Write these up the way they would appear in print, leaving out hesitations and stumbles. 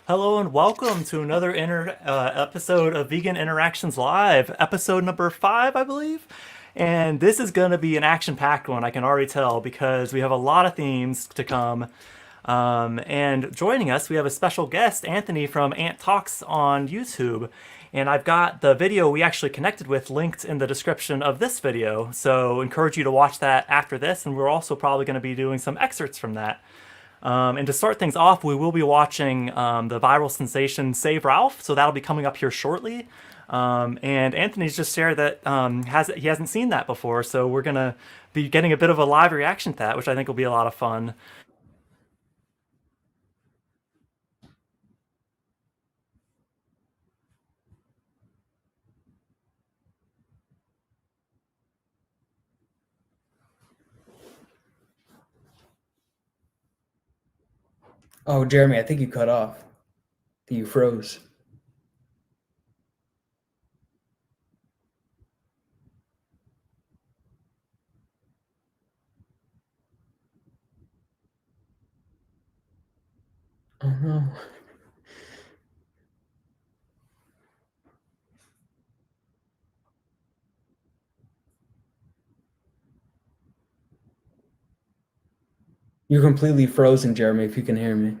Hello and welcome to another episode of Vegan Interactions Live, episode number 5, I believe. And this is going to be an action-packed one, I can already tell, because we have a lot of themes to come. And joining us, we have a special guest, Anthony from Ant Talks on YouTube. And I've got the video we actually connected with linked in the description of this video. So encourage you to watch that after this. And we're also probably going to be doing some excerpts from that. And to start things off, we will be watching the viral sensation Save Ralph, so that'll be coming up here shortly. And Anthony's just shared that he hasn't seen that before, so we're gonna be getting a bit of a live reaction to that, which I think will be a lot of fun. Oh, Jeremy, I think you cut off. I think you froze. Oh no. You're completely frozen, Jeremy, if you can hear me.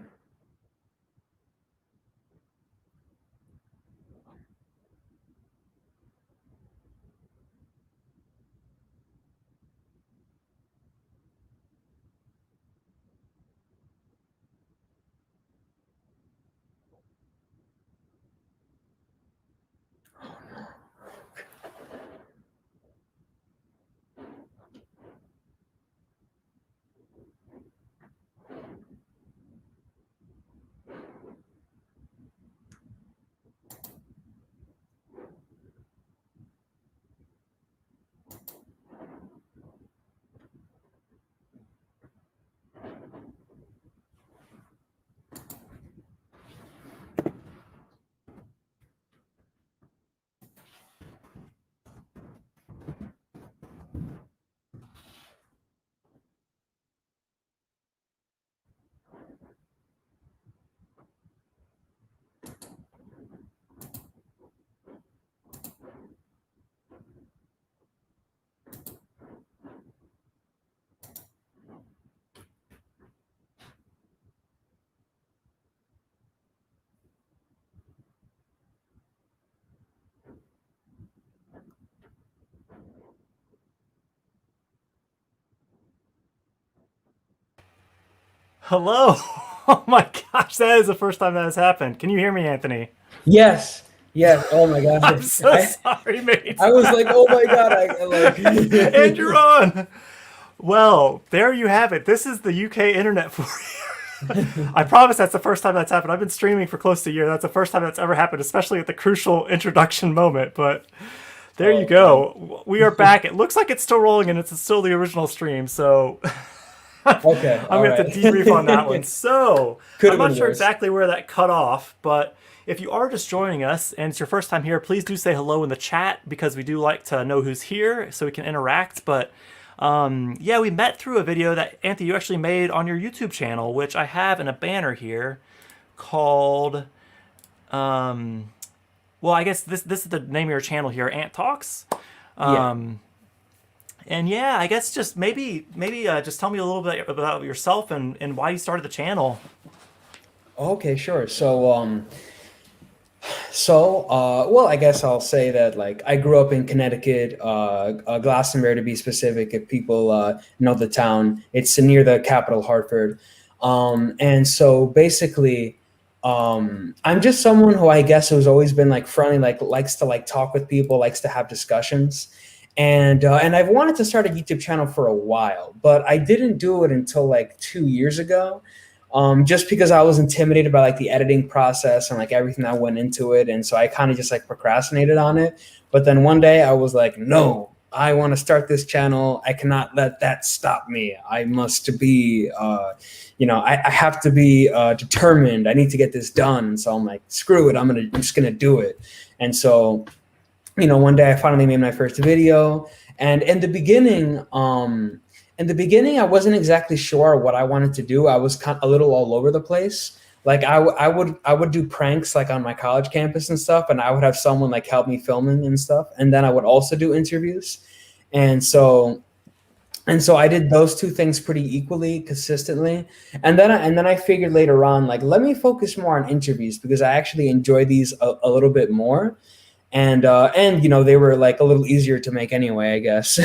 Hello! Oh my gosh, that is the first time that has happened. Can you hear me, Anthony? Yes. Yes. Oh my God. I'm so sorry, mate. I was like, oh my God. I like And you're on! Well, there you have it. This is the UK internet for you. I promise that's the first time that's happened. I've been streaming for close to a year. That's the first time that's ever happened, especially at the crucial introduction moment. But there you Oh man. go. We are back. It looks like it's still rolling and it's still the original stream. So Okay. I'm All going to have right. to debrief on that one. So Could I'm have not been sure worse. exactly where that cut off, but if you are just joining us and it's your first time here, please do say hello in the chat because we do like to know who's here so we can interact. But yeah, we met through a video that Anthony you actually made on your YouTube channel, which I have in a banner here called. Um, well, I guess this is the name of your channel here, Ant Talks. Yeah. And yeah, I guess just maybe just tell me a little bit about yourself and why you started the channel. Okay, sure. Well, I guess I'll say that like I grew up in Connecticut, Glastonbury to be specific, if people know the town. It's near the capital, Hartford. And so basically, I'm just someone who I guess has always been like friendly, like likes to like talk with people, likes to have discussions. And I've wanted to start a YouTube channel for a while, but I didn't do it until like 2 years ago, just because I was intimidated by like the editing process and like everything that went into it. And so I kind of just like procrastinated on it. But then one day I was like, no, I want to start this channel. I cannot let that stop me. I must be, I have to be determined. I need to get this done. And so I'm like, screw it. I'm just gonna do it. And so, one day I finally made my first video. And in the beginning, I wasn't exactly sure what I wanted to do. I was kind of a little all over the place. like I would do pranks like on my college campus and stuff, and I would have someone like help me filming and stuff, and then I would also do interviews. And so I did those two things pretty equally, consistently. And then I figured later on, like, let me focus more on interviews because I actually enjoy these a little bit more. And they were like a little easier to make anyway, I guess.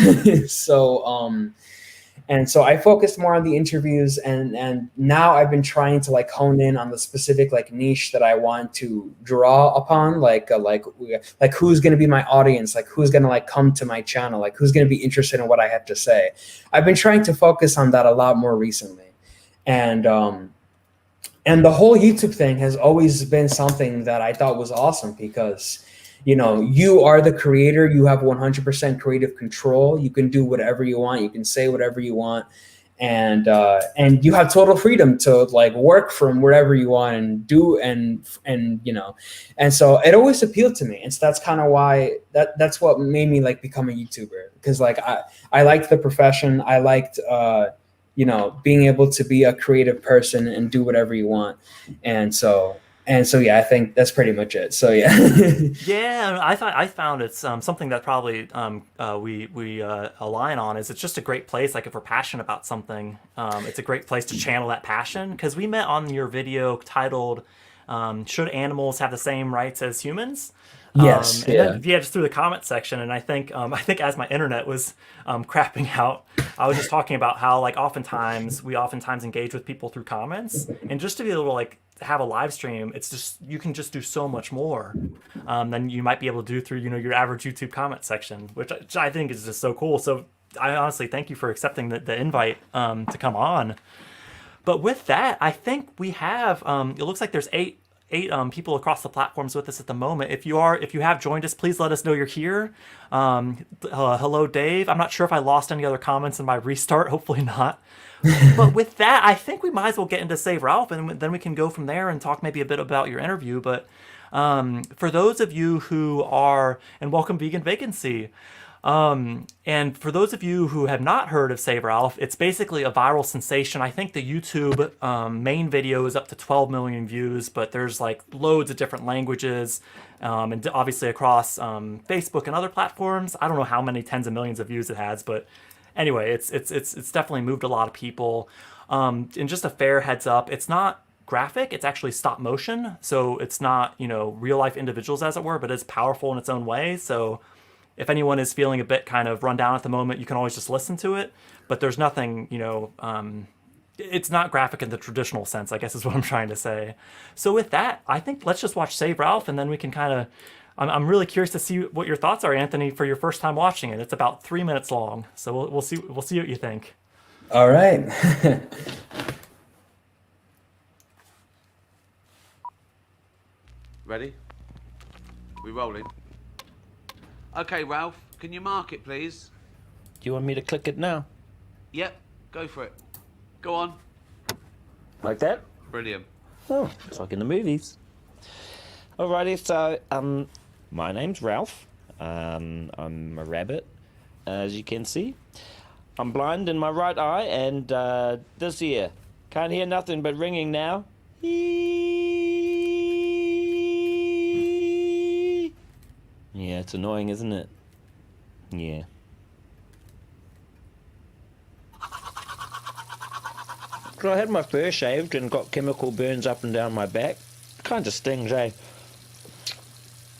So I focused more on the interviews, and now I've been trying to like hone in on the specific like niche that I want to draw upon, like who's going to be my audience, like who's going to like come to my channel, like who's going to be interested in what I have to say. I've been trying to focus on that a lot more recently. And the whole YouTube thing has always been something that I thought was awesome because you are the creator. You have 100% creative control. You can do whatever you want. You can say whatever you want, and you have total freedom to like work from wherever you want and do and so it always appealed to me. And so that's kind of why that's what made me like become a YouTuber, because like I liked the profession. I liked being able to be a creative person and do whatever you want, and so yeah, I think that's pretty much it. So yeah. Yeah, I found it's something that probably we align on. Is it's just a great place. Like if we're passionate about something, it's a great place to channel that passion. Because we met on your video titled "Should Animals Have the Same Rights as Humans?" Yes. And Yeah. then, yeah, just through the comment section, and I think as my internet was crapping out, I was just talking about how like we oftentimes engage with people through comments, and just to be able to like have a live stream, it's just you can just do so much more than you might be able to do through your average YouTube comment section, which I think is just so cool. So I honestly thank you for accepting the invite to come on. But with that, I think we have it looks like there's eight people across the platforms with us at the moment. If you have joined us, please let us know you're here. Hello, Dave. I'm not sure if I lost any other comments in my restart. Hopefully not. But with that, I think we might as well get into Save Ralph, and then we can go from there and talk maybe a bit about your interview. But for those of you who are, and welcome Vegan Vacancy. And for those of you who have not heard of Save Ralph, it's basically a viral sensation. I think the YouTube main video is up to 12 million views, but there's like loads of different languages, and obviously across Facebook and other platforms. I don't know how many tens of millions of views it has, but anyway, it's definitely moved a lot of people. And just a fair heads up, it's not graphic, it's actually stop motion, so it's not real life individuals as it were, but it's powerful in its own way. So if anyone is feeling a bit kind of run down at the moment, you can always just listen to it. But there's nothing, it's not graphic in the traditional sense, I guess is what I'm trying to say. So with that, I think let's just watch Save Ralph, and then we can kind of, I'm really curious to see what your thoughts are, Anthony, for your first time watching it. It's about 3 minutes long, so we'll see what you think. All right. Ready? We rolling? Okay, Ralph, can you mark it, please? Do you want me to click it now? Yep, go for it. Go on. Like that? Brilliant. Oh, it's like in the movies. Alrighty, so my name's Ralph. I'm a rabbit, as you can see. I'm blind in my right eye, and this ear. Can't hear nothing but ringing now. Yeah, it's annoying, isn't it? Yeah. So I had my fur shaved and got chemical burns up and down my back. Kind of stings, eh?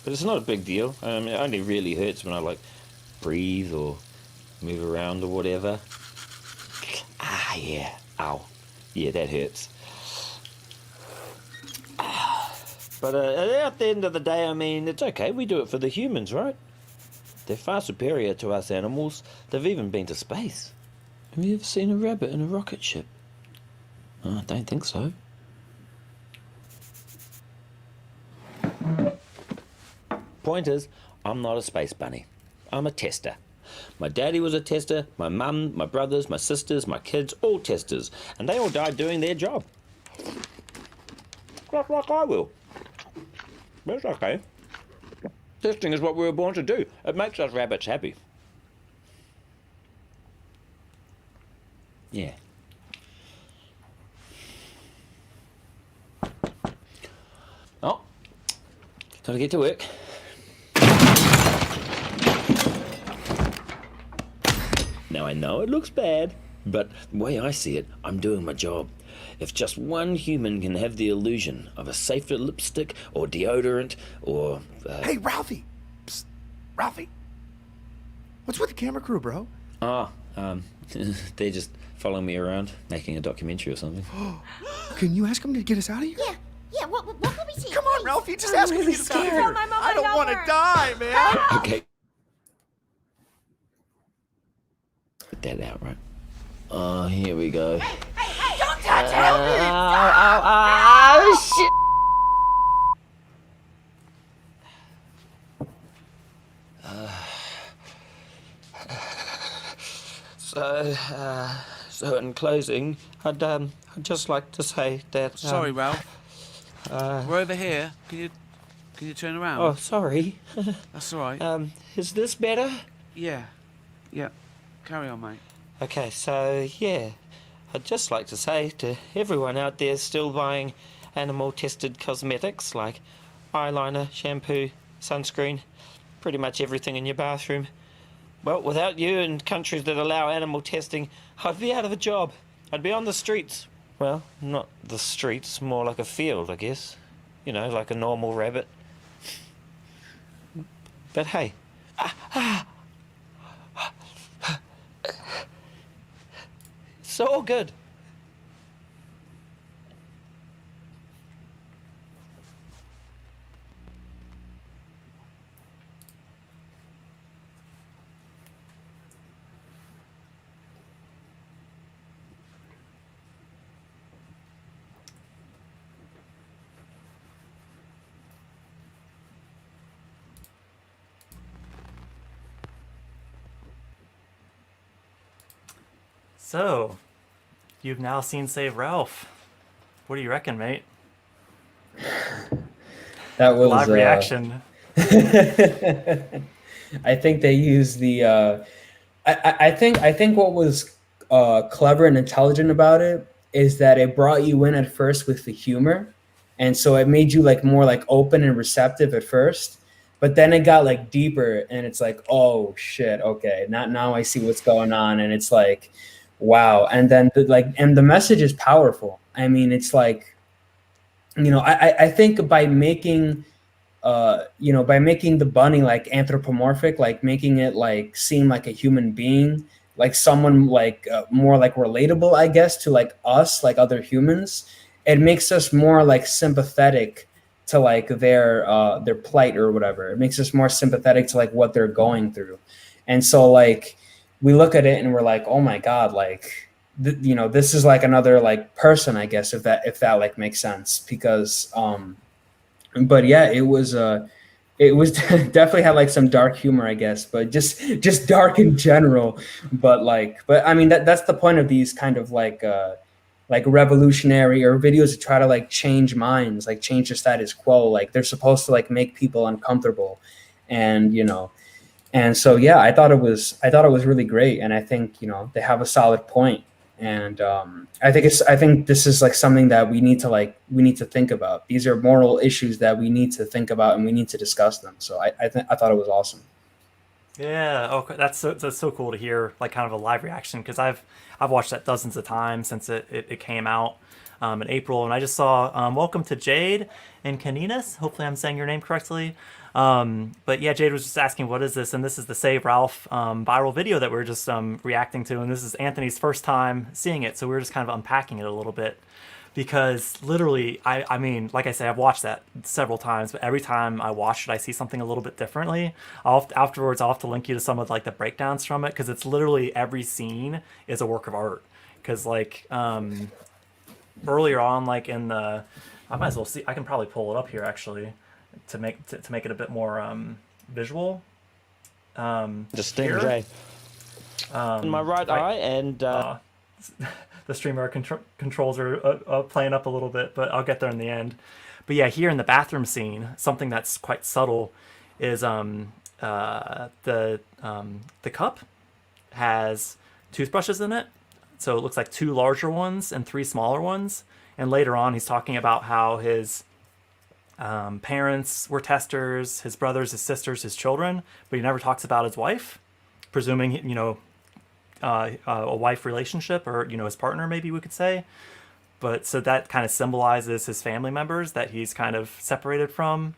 But it's not a big deal. It only really hurts when I like breathe or move around or whatever. Ah, yeah. Ow. Yeah, that hurts. But at the end of the day, I mean, it's okay. We do it for the humans, right? They're far superior to us animals. They've even been to space. Have you ever seen a rabbit in a rocket ship? Oh, I don't think so. Point is, I'm not a space bunny. I'm a tester. My daddy was a tester, my mum, my brothers, my sisters, my kids, all testers. And they all died doing their job. Like I will. But it's okay. Testing is what we were born to do. It makes us rabbits happy. Yeah. Gotta get to work. Now I know it looks bad, but the way I see it, I'm doing my job. If just one human can have the illusion of a safer lipstick or deodorant or... Hey, Ralphie! Psst. Ralphie! What's with the camera crew, bro? They're just following me around, making a documentary or something. Can you ask them to get us out of here? Yeah, what will we see? Come on, Ralphie, just ask them to get us out of here. My I don't want to number. die, man. Okay. Put that out, right? Oh, here we go. Hey, don't touch him! Oh, shit! So in closing, I'd just like to say that... Sorry, Ralph. We're over here. Can you turn around? Oh, sorry. That's all right. Is this better? Yeah. Carry on, mate. Okay, so yeah, I'd just like to say to everyone out there still buying animal-tested cosmetics like eyeliner, shampoo, sunscreen, pretty much everything in your bathroom. Well, without you and countries that allow animal testing, I'd be out of a job. I'd be on the streets. Well, not the streets, more like a field, I guess. You know, like a normal rabbit. But hey. It's all good. So, you've now seen Save Ralph. What do you reckon, mate? That was Live reaction. I think they used the. I think what was clever and intelligent about it is that it brought you in at first with the humor, and so it made you like more like open and receptive at first. But then it got like deeper, and it's like, oh shit, okay, now I see what's going on, and it's like, wow. And then the message is powerful. I mean, it's like, I think by making the bunny like anthropomorphic, like making it like seem like a human being, like someone like more like relatable, I guess, to like us, like other humans, it makes us more like sympathetic to like their plight or whatever. It makes us more sympathetic to like what they're going through. And so like we look at it and we're like, oh my God, like, this is like another like person, I guess, if that like makes sense, because but yeah, it was definitely had like some dark humor, I guess, but just dark in general. But I mean, that's the point of these kind of like revolutionary or videos to try to like change minds, like change the status quo. Like they're supposed to like make people uncomfortable, and and so yeah, I thought it was really great, and I think they have a solid point. And I think this is like something that we need to think about. These are moral issues that we need to think about, and we need to discuss them. So I thought it was awesome. Yeah, okay, that's so cool to hear, like kind of a live reaction, because I've watched that dozens of times since it came out in April, and I just saw welcome to Jade and Caninas. Hopefully I'm saying your name correctly. But yeah, Jade was just asking, what is this? And this is the Save Ralph viral video that we're just reacting to, and this is Anthony's first time seeing it, so we're just kind of unpacking it a little bit, because literally, I mean, like I say, I've watched that several times, but every time I watch it, I see something a little bit differently. Afterwards, I'll have to link you to some of like the breakdowns from it, because it's literally every scene is a work of art. Because like earlier on, like in the, I might as well see, I can probably pull it up here actually to make it a bit more visual. Distinct, here, in my right eye, and the streamer controls are playing up a little bit, but I'll get there in the end. But yeah, here in the bathroom scene, something that's quite subtle is the cup has toothbrushes in it, so it looks like 2 larger ones and 3 smaller ones. And later on, he's talking about how his parents were testers, his brothers, his sisters, his children, but he never talks about his wife, presuming, a wife relationship, or, his partner, maybe we could say. But so that kind of symbolizes his family members that he's kind of separated from.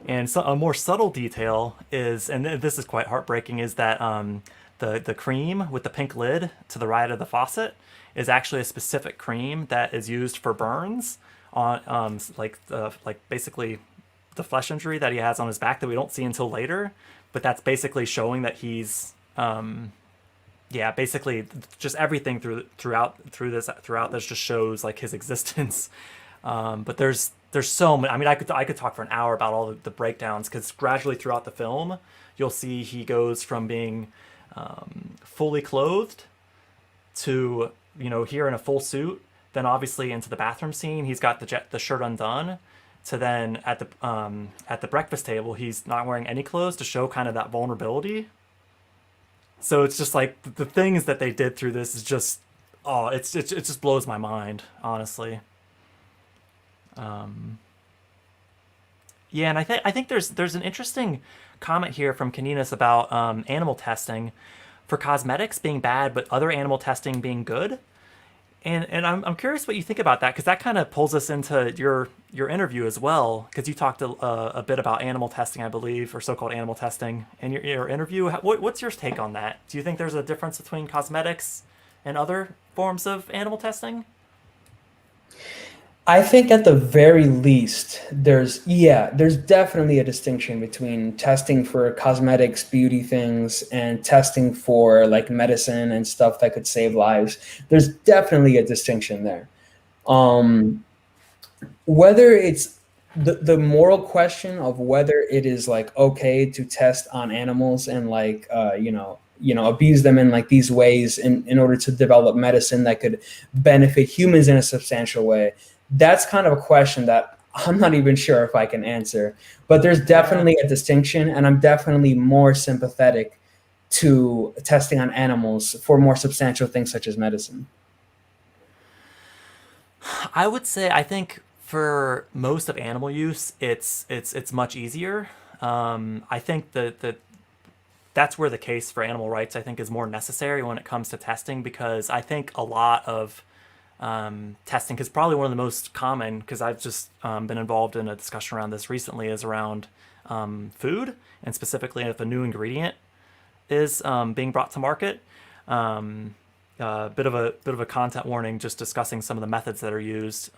And so a more subtle detail is, and this is quite heartbreaking, is that the cream with the pink lid to the right of the faucet is actually a specific cream that is used for burns on basically the flesh injury that he has on his back that we don't see until later. But that's basically showing that he's basically just everything throughout this just shows like his existence. But there's so many. I mean, I could talk for an hour about all the breakdowns, because gradually throughout the film, you'll see he goes from being fully clothed to here in a full suit. Then obviously into the bathroom scene, he's got the shirt undone. To then at the breakfast table, he's not wearing any clothes to show kind of that vulnerability. So it's just like the things that they did through this is just, it just blows my mind, honestly. Yeah, and I think there's an interesting comment here from Caninas about animal testing for cosmetics being bad, but other animal testing being good. And I'm curious what you think about that, because that kind of pulls us into your interview as well, because you talked a bit about animal testing, I believe, or so-called animal testing in your interview. What's your take on that? Do you think there's a difference between cosmetics and other forms of animal testing? I think at the very least, there's definitely a distinction between testing for cosmetics, beauty things, and testing for like medicine and stuff that could save lives. There's definitely a distinction there. Whether it's the moral question of whether it is like okay to test on animals and like abuse them in like these ways in order to develop medicine that could benefit humans in a substantial way. That's kind of a question that I'm not even sure if I can answer, but there's definitely a distinction, and I'm definitely more sympathetic to testing on animals for more substantial things such as medicine. I would say I think for most of animal use, it's much easier. I think that that's where the case for animal rights, I think, is more necessary when it comes to testing, because I think a lot of testing, because probably one of the most common, because I've just been involved in a discussion around this recently, is around food, and specifically if a new ingredient is being brought to market. Bit of a content warning, just discussing some of the methods that are used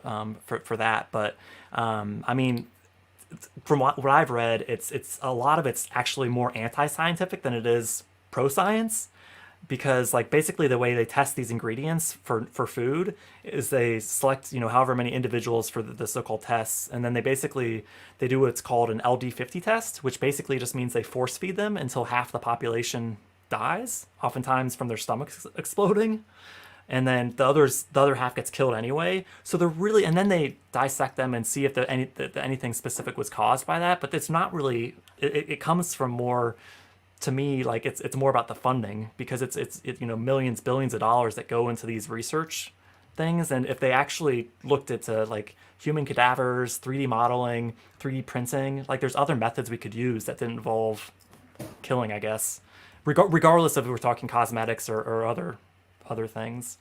for that. But I mean, from what I've read, it's a lot of it's actually more anti-scientific than it is pro-science. Because like basically the way they test these ingredients for food is they select however many individuals for the so-called tests, and then they do what's called an LD50 test, which basically just means they force feed them until half the population dies, oftentimes from their stomachs exploding, and then the other half gets killed anyway. So they're really, and then they dissect them and see if anything specific was caused by that. But it's not really. It comes from more. To me, like it's more about the funding, because it's millions, billions of dollars that go into these research things. And if they actually looked at like human cadavers, 3D modeling, 3D printing, like there's other methods we could use that didn't involve killing, I guess, regardless of if we're talking cosmetics or other things.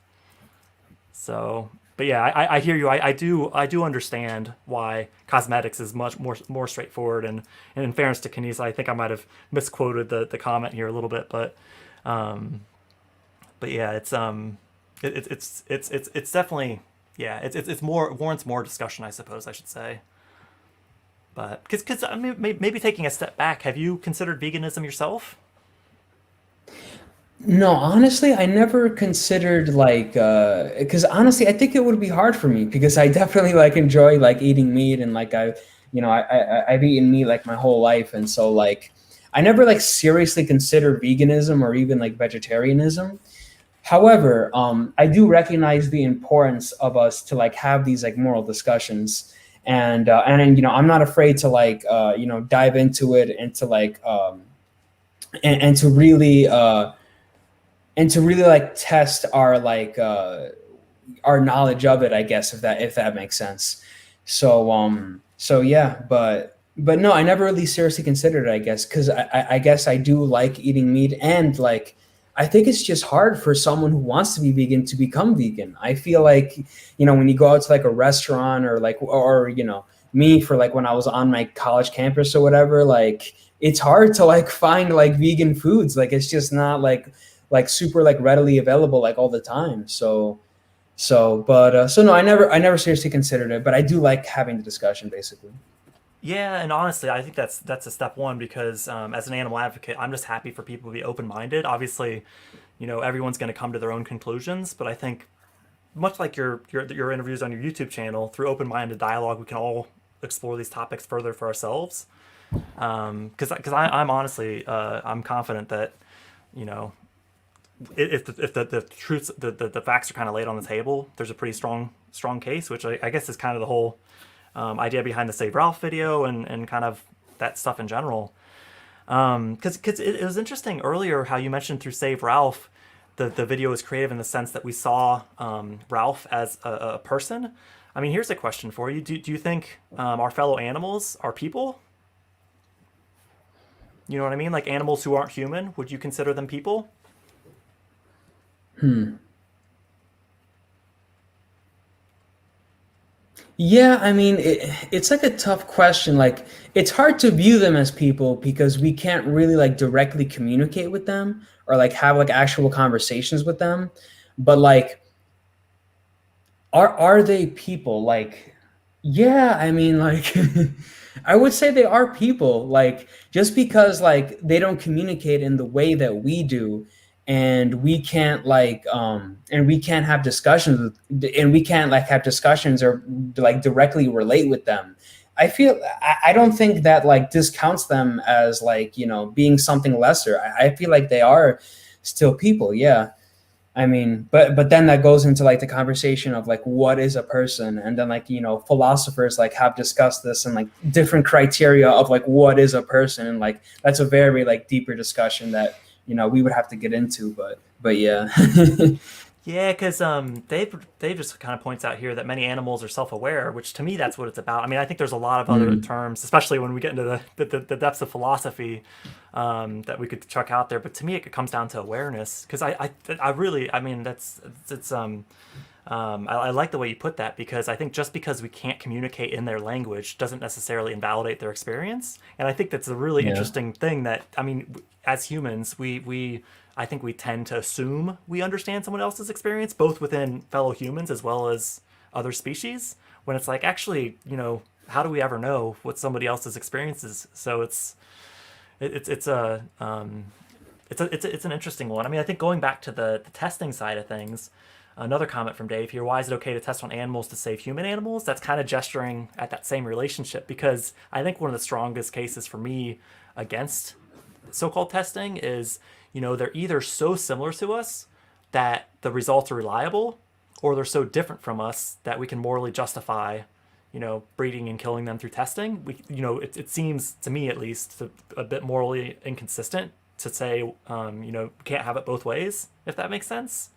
So, but yeah, I hear you. I do understand why cosmetics is much more straightforward. And in fairness to Kanisa, I think I might have misquoted the comment here a little bit, but yeah, it's definitely, yeah, it's warrants more discussion, I suppose I should say. But because I mean, maybe taking a step back, have you considered veganism yourself? No, honestly, I never considered like because honestly, I think it would be hard for me, because I definitely like enjoy like eating meat, and like I've eaten meat like my whole life, and so like I never like seriously considered veganism or even like vegetarianism. However, I do recognize the importance of us to like have these like moral discussions, and I'm not afraid to like dive into it and to like and to really like test our like our knowledge of it, I guess, if that makes sense. So So yeah, but no, I never really seriously considered it, I guess, because I guess I do like eating meat, and like I think it's just hard for someone who wants to be vegan to become vegan. I feel like, when you go out to like a restaurant, or like, or me, for like when I was on my college campus or whatever, like it's hard to like find like vegan foods. Like it's just not like super like readily available like all the time. So no, I never seriously considered it, but I do like having the discussion basically. Yeah, and honestly, I think that's a step one because as an animal advocate, I'm just happy for people to be open-minded. Obviously, everyone's going to come to their own conclusions, but I think much like your interviews on your YouTube channel, through open-minded dialogue, we can all explore these topics further for ourselves. Because I'm honestly I'm confident that you know if the truths the facts are kind of laid on the table, there's a pretty strong case, which I guess is kind of the whole idea behind the Save Ralph video and kind of that stuff in general. Because it was interesting earlier how you mentioned through Save Ralph, the video was creative in the sense that we saw Ralph as a person. I mean, here's a question for you. Do you think our fellow animals are people? You know what I mean? Like animals who aren't human, would you consider them people? Yeah, I mean, it's like a tough question. Like, it's hard to view them as people because we can't really like directly communicate with them or like have like actual conversations with them. But like, are they people? Like, yeah, I mean, like, I would say they are people. Like, just because like they don't communicate in the way that we do, and we can't and we can't have discussions and we can't like have discussions or like directly relate with them. I don't think that like discounts them as like being something lesser. I feel like they are still people. Yeah. I mean, but then that goes into like the conversation of like what is a person, and then like philosophers like have discussed this and like different criteria of like what is a person, and like that's a very like deeper discussion that we would have to get into. But yeah. Yeah, because Dave just kind of points out here that many animals are self-aware, which to me that's what it's about. I mean, I think there's a lot of other terms, especially when we get into the depths of philosophy, that we could chuck out there. But to me, it comes down to awareness. Because I really, I mean, I like the way you put that, because I think just because we can't communicate in their language doesn't necessarily invalidate their experience. And I think that's a really interesting thing that, I mean, as humans, I think we tend to assume we understand someone else's experience, both within fellow humans as well as other species, when it's like, actually, how do we ever know what somebody else's experience is? So it's an interesting one. I mean, I think going back to the testing side of things, another comment from Dave here: why is it okay to test on animals to save human animals? That's kind of gesturing at that same relationship, because I think one of the strongest cases for me against so-called testing is, they're either so similar to us that the results are reliable, or they're so different from us that we can morally justify, breeding and killing them through testing. It seems to me, at least, a bit morally inconsistent to say, can't have it both ways, if that makes sense.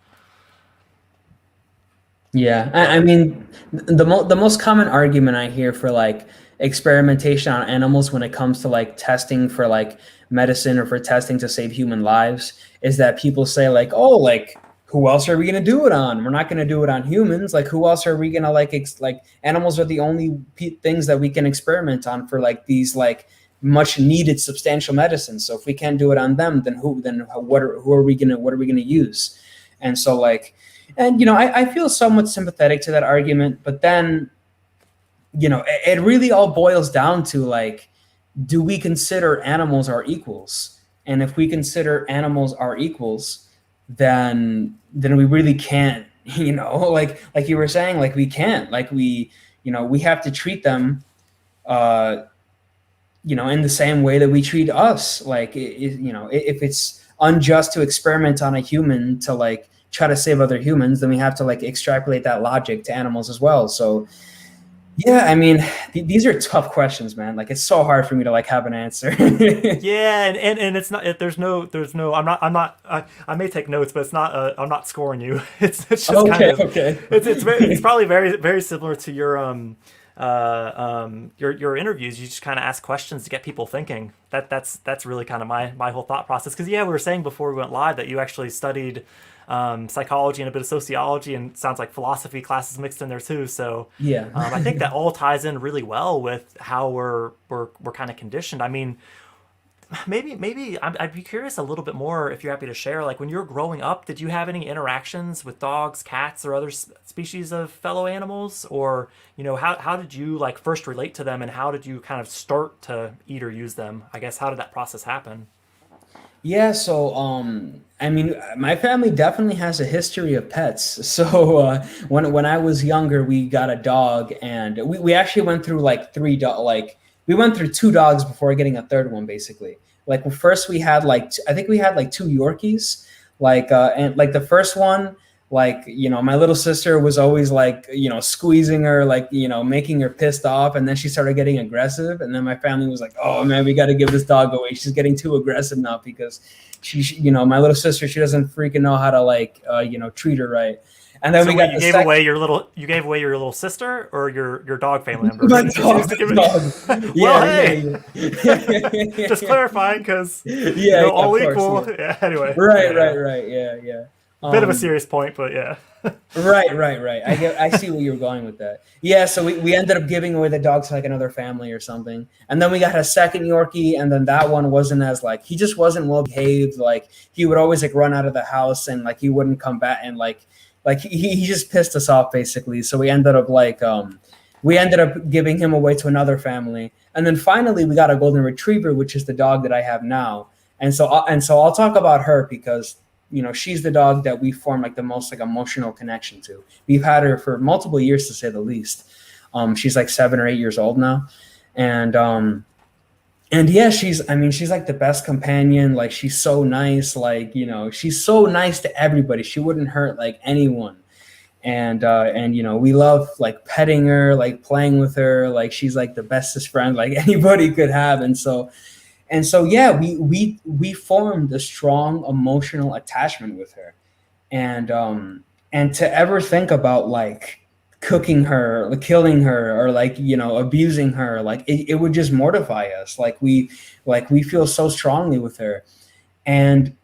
Yeah, I mean, the most common argument I hear for like experimentation on animals when it comes to like testing for like medicine or for testing to save human lives is that people say like, oh, like who else are we gonna do it on? We're not gonna do it on humans. Like who else are we gonna like like animals are the only things that we can experiment on for like these like much needed substantial medicines. So if we can't do it on them, then what are we gonna use? And so like. And, I feel somewhat sympathetic to that argument, but then, it really all boils down to like, do we consider animals our equals? And if we consider animals our equals, then we really can't, like you were saying, like we can't, like we have to treat them, in the same way that we treat us. Like, if it's unjust to experiment on a human to like, try to save other humans, then we have to like extrapolate that logic to animals as well. So yeah, I mean, these are tough questions, man. Like it's so hard for me to like have an answer. Yeah, and it's not. I may take notes, but it's not. I'm not scoring you. It's just okay, kind of. okay. It's probably very very similar to your your interviews, you just kind of ask questions to get people thinking. That's really kind of my whole thought process. Because yeah, we were saying before we went live that you actually studied psychology and a bit of sociology, and sounds like philosophy classes mixed in there too. So Yeah. I think that all ties in really well with how we're kind of conditioned. I mean, maybe I'd be curious a little bit more if you're happy to share. Like when you were growing up, did you have any interactions with dogs, cats, or other species of fellow animals? Or how did you like first relate to them, and how did you kind of start to eat or use them? I guess how did that process happen? Yeah, so I mean, my family definitely has a history of pets. So when I was younger, we got a dog, and we actually went through like we went through two dogs before getting a third one, basically. Like first we had I think we had like two Yorkies, and like the first one, like my little sister was always like squeezing her, like making her pissed off, and then she started getting aggressive, and then my family was like, oh man, we got to give this dog away, she's getting too aggressive now, because she my little sister, she doesn't freaking know how to like treat her right. And then So we wait, got you the gave second. away you gave away your little sister or your dog family member? My Did you dog, choose to give it- dog. Well, Yeah, hey, yeah. just clarifying because Yeah, all of course, equal. yeah. Yeah. Anyway. Right, Yeah. right. Yeah. Bit of a serious point, but yeah. Right. I see where you were going with that. Yeah, so we ended up giving away the dog to like another family or something. And then we got a second Yorkie, and then that one wasn't as like, he just wasn't well behaved. Like he would always like run out of the house, and like he wouldn't come back, and like he just pissed us off basically. So we ended up giving him away to another family. And then finally we got a golden retriever, which is the dog that I have now. And so I'll talk about her because she's the dog that we form like the most like emotional connection to. We've had her for multiple years, to say the least. She's like 7 or 8 years old now. And yeah, she's like the best companion. Like she's so nice. Like, she's so nice to everybody. She wouldn't hurt like anyone. And we love like petting her, like playing with her. Like she's like the bestest friend like anybody could have. And so yeah, we formed a strong emotional attachment with her. And to ever think about like cooking her, like killing her, or like abusing her, like it would just mortify us. Like we feel so strongly with her. And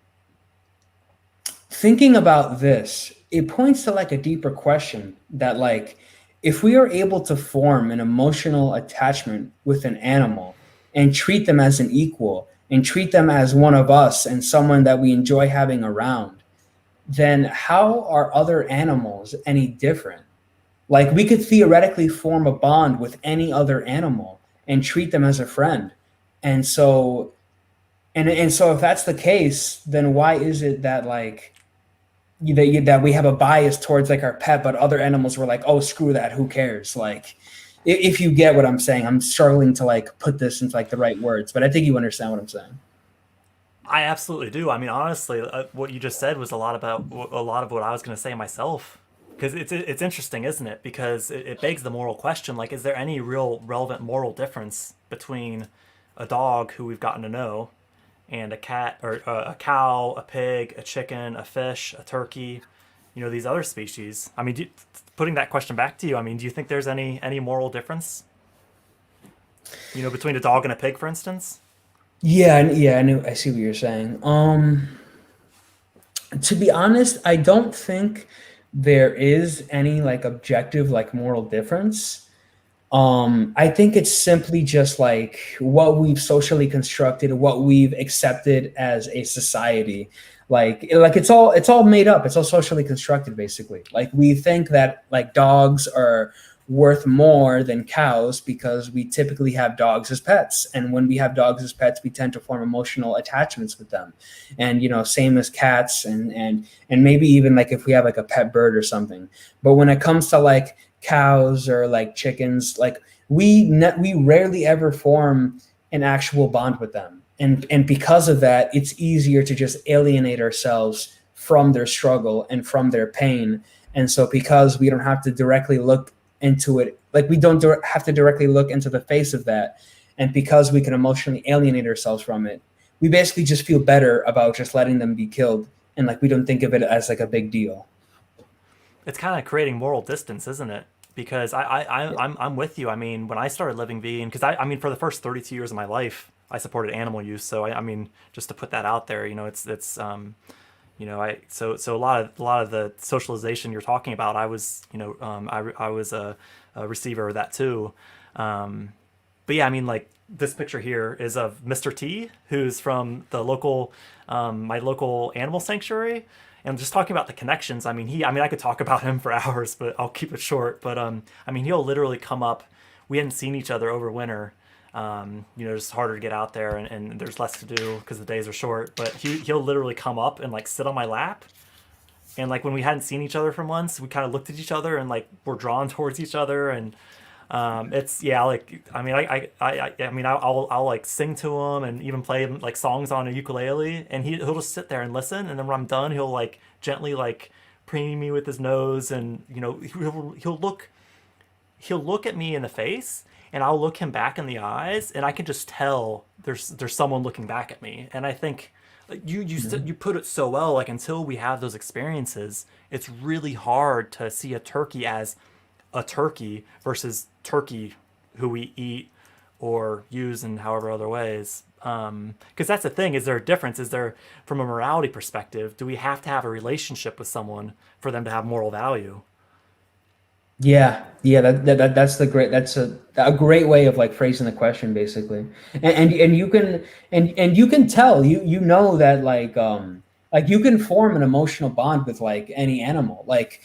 thinking about this, it points to like a deeper question that like if we are able to form an emotional attachment with an animal and treat them as an equal and treat them as one of us and someone that we enjoy having around, then how are other animals any different? Like we could theoretically form a bond with any other animal and treat them as a friend. And so if that's the case, then why is it that like that we have a bias towards like our pet, but other animals were like, oh, screw that, who cares? Like, if you get what I'm saying, I'm struggling to like put this into like the right words, but I think you understand what I'm saying. I absolutely do. I mean, honestly, what you just said was a lot of what I was going to say myself. Because it's interesting, isn't it? Because it begs the moral question. Like, is there any real relevant moral difference between a dog who we've gotten to know and a cat, or a cow, a pig, a chicken, a fish, a turkey, these other species? I mean, putting that question back to you, I mean, do you think there's any moral difference, between a dog and a pig, for instance? Yeah, I see what you're saying. To be honest, I don't think there is any like objective like moral difference. I think it's simply just like what we've socially constructed, what we've accepted as a society. Like it's all made up. It's all socially constructed, basically. Like we think that like dogs are worth more than cows because we typically have dogs as pets. And when we have dogs as pets, we tend to form emotional attachments with them. And, same as cats and maybe even like if we have like a pet bird or something. But when it comes to like cows or like chickens, like we rarely ever form an actual bond with them. And because of that, it's easier to just alienate ourselves from their struggle and from their pain. And so because we don't have to directly look into it, like we don't have to directly look into the face of that, and because we can emotionally alienate ourselves from it, we basically just feel better about just letting them be killed, and like we don't think of it as like a big deal. It's kind of creating moral distance, isn't it? because I'm with you. I mean, when I started living vegan, because I mean, for the first 32 years of my life, I supported animal use. So I mean, just to put that out there, so a lot of the socialization you're talking about, I was, I was a receiver of that too. But yeah, I mean, like this picture here is of Mr. T, who's from the local, my local animal sanctuary. And just talking about the connections, I mean, I could talk about him for hours, but I'll keep it short. But I mean, he'll literally come up. We hadn't seen each other over winter. It's harder to get out there, and there's less to do because the days are short. But he'll literally come up and like sit on my lap. And like when we hadn't seen each other for months, we kind of looked at each other and like were drawn towards each other. And it's like I'll like sing to him and even play like songs on a ukulele, and he'll just sit there and listen. And then when I'm done, he'll like gently like preening me with his nose, and he'll look at me in the face, and I'll look him back in the eyes, and I can just tell there's someone looking back at me. And I think you put it so well. Like until we have those experiences, it's really hard to see a turkey as a turkey versus turkey who we eat or use in however other ways. Because that's the thing. Is there a difference? Is there, from a morality perspective, do we have to have a relationship with someone for them to have moral value? Yeah, that's a great way of like phrasing the question, basically. And you can tell that like you can form an emotional bond with like any animal, like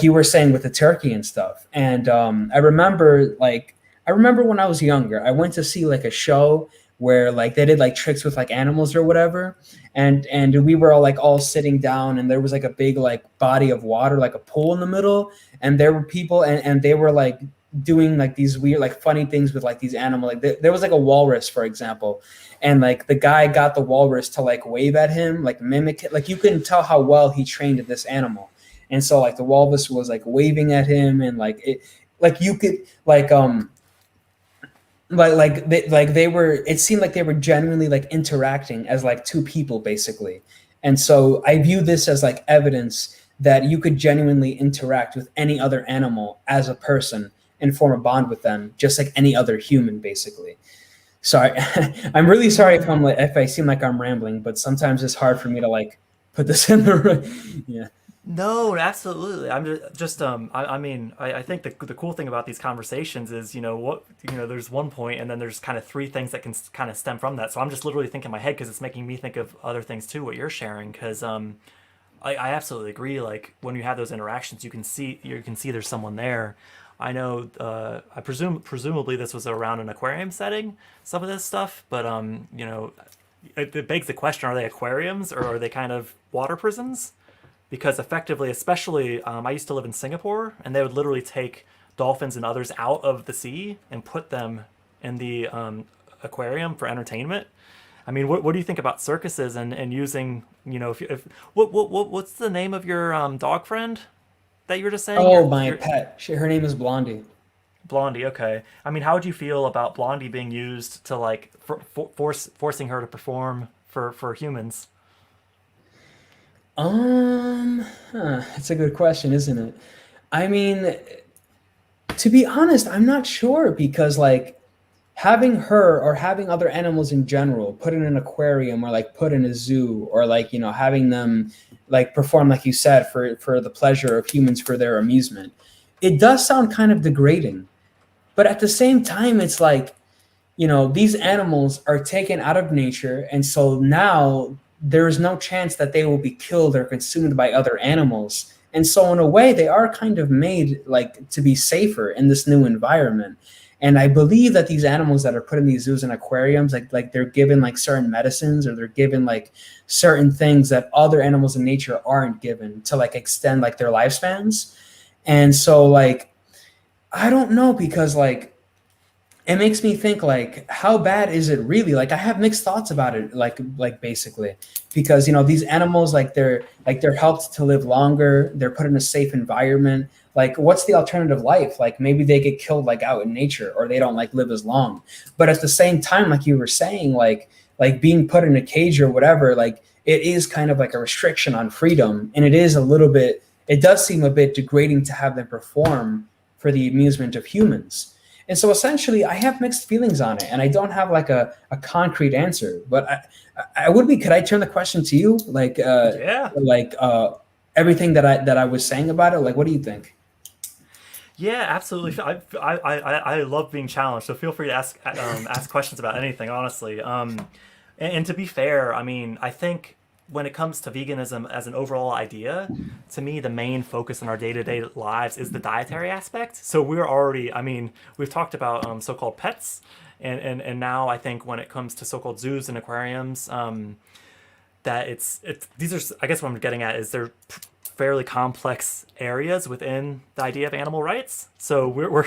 you were saying with the turkey and stuff. And I remember when I was younger, I went to see like a show where like they did like tricks with like animals or whatever, and we were all sitting down, and there was like a big like body of water, like a pool in the middle, and there were people, and they were like doing like these weird like funny things with like these animals. Like there was like a walrus, for example, and like the guy got the walrus to like wave at him, like mimic it. Like you couldn't tell how well he trained this animal. And so like the walrus was like waving at him, and like it, like you could they were, it seemed like they were genuinely like interacting as like two people, basically. And so I view this as like evidence that you could genuinely interact with any other animal as a person and form a bond with them, just like any other human, basically. Sorry, I'm really sorry if I seem like I'm rambling, but sometimes it's hard for me to like put this in the yeah. No, absolutely. I'm just I think the cool thing about these conversations is, there's one point, and then there's kind of three things that can kind of stem from that. So I'm just literally thinking in my head, because it's making me think of other things too, what you're sharing. Because I absolutely agree. Like when you have those interactions, you can see there's someone there. I know. Presumably this was around an aquarium setting, some of this stuff. But it begs the question: are they aquariums, or are they kind of water prisons? Because effectively, especially, I used to live in Singapore, and they would literally take dolphins and others out of the sea and put them in the aquarium for entertainment. I mean, what do you think about circuses and using, what's the name of your dog friend that you were just saying? Oh, my pet. Her name is Blondie. Blondie, okay. I mean, how would you feel about Blondie being used to like forcing her to perform for humans? It's a good question, isn't it? I mean, to be honest, I'm not sure, because like having her or having other animals in general put in an aquarium or like put in a zoo, or like, having them like perform, like you said, for the pleasure of humans, for their amusement, it does sound kind of degrading. But at the same time, it's like, these animals are taken out of nature, and so now there is no chance that they will be killed or consumed by other animals. And so in a way, they are kind of made like to be safer in this new environment. And I believe that these animals that are put in these zoos and aquariums, like they're given like certain medicines, or they're given like certain things that other animals in nature aren't given, to like extend like their lifespans. And so like, I don't know, because like, it makes me think like, how bad is it really? Like I have mixed thoughts about it, like basically, because these animals, like they're helped to live longer, they're put in a safe environment. Like what's the alternative life? Like maybe they get killed like out in nature, or they don't like live as long. But at the same time, like you were saying, like being put in a cage or whatever, like it is kind of like a restriction on freedom, and it is a little bit it does seem a bit degrading to have them perform for the amusement of humans. And so essentially, I have mixed feelings on it, and I don't have like a concrete answer. But I would be. Could I turn the question to you? Like, Yeah. Everything that I was saying about it. Like, what do you think? Yeah, absolutely. I love being challenged, so feel free to ask questions about anything, honestly. And to be fair, I mean, I think when it comes to veganism as an overall idea, to me, the main focus in our day-to-day lives is the dietary aspect. So we're already, I mean, we've talked about so-called pets, and now I think when it comes to so-called zoos and aquariums, that it's these are, I guess what I'm getting at is they're fairly complex areas within the idea of animal rights. So we're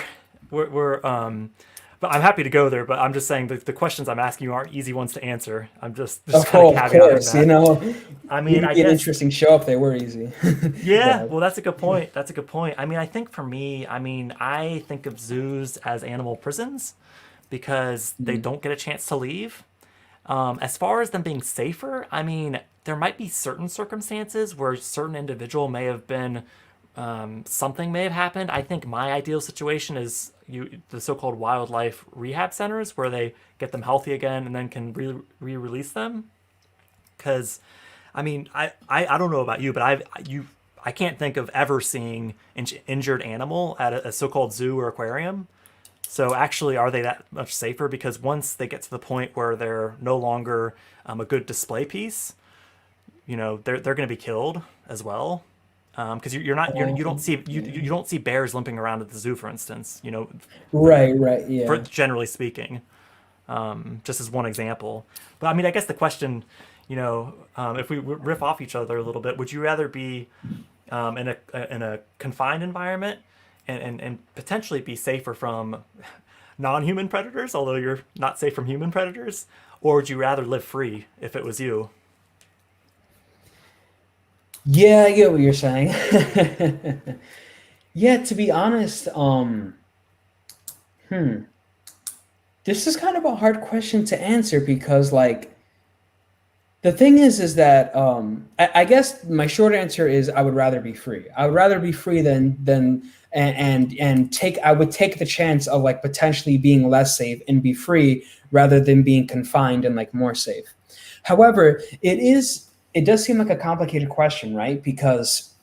but I'm happy to go there. But I'm just saying the questions I'm asking you aren't easy ones to answer. I'm just kind of Of caveating course, that. I mean, it'd I be an guess interesting show if they were easy. yeah. Yeah. Well, that's a good point. That's a good point. I mean, I think for me, I mean, I think of zoos as animal prisons because they don't get a chance to leave. As far as them being safer, I mean, there might be certain circumstances where a certain individual may have been, something may have happened. I think my ideal situation is the so-called wildlife rehab centers where they get them healthy again and then can re-release them. Because, I mean, I don't know about you, but I can't think of ever seeing an injured animal at a so-called zoo or aquarium. So actually, are they that much safer? Because once they get to the point where they're no longer a good display piece, you know, they're going to be killed as well. Because you don't see bears limping around at the zoo, for instance. You know, Right, for yeah. generally speaking, just as one example. But I mean, I guess the question, you know, if we riff off each other a little bit, would you rather be in a confined environment and potentially be safer from non-human predators, although you're not safe from human predators, or would you rather live free if it was you? Yeah, I get what you're saying. Yeah, to be honest, this is kind of a hard question to answer because, like, the thing is that I guess my short answer is I would rather be free. I would rather be free and take. I would take the chance of like potentially being less safe and be free rather than being confined and like more safe. However, it does seem like a complicated question, right? Because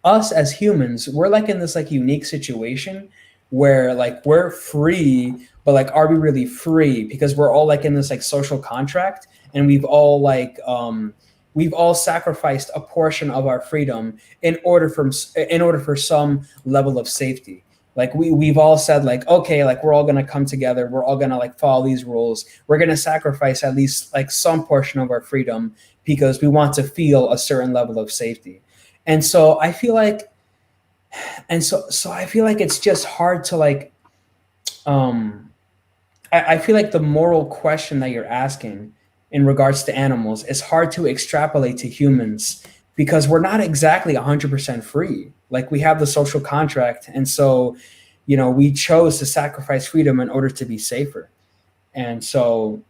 us as humans, we're like in this like unique situation where like we're free, but like are we really free? Because we're all like in this like social contract, and we've all sacrificed a portion of our freedom in order for some level of safety. Like we've all said like, okay, like we're all gonna come together, we're all gonna like follow these rules, we're gonna sacrifice at least like some portion of our freedom because we want to feel a certain level of safety. And so I feel like I feel like it's just hard to like I feel like the moral question that you're asking in regards to animals is hard to extrapolate to humans because we're not exactly 100% free. Like we have the social contract, and so you know we chose to sacrifice freedom in order to be safer. And so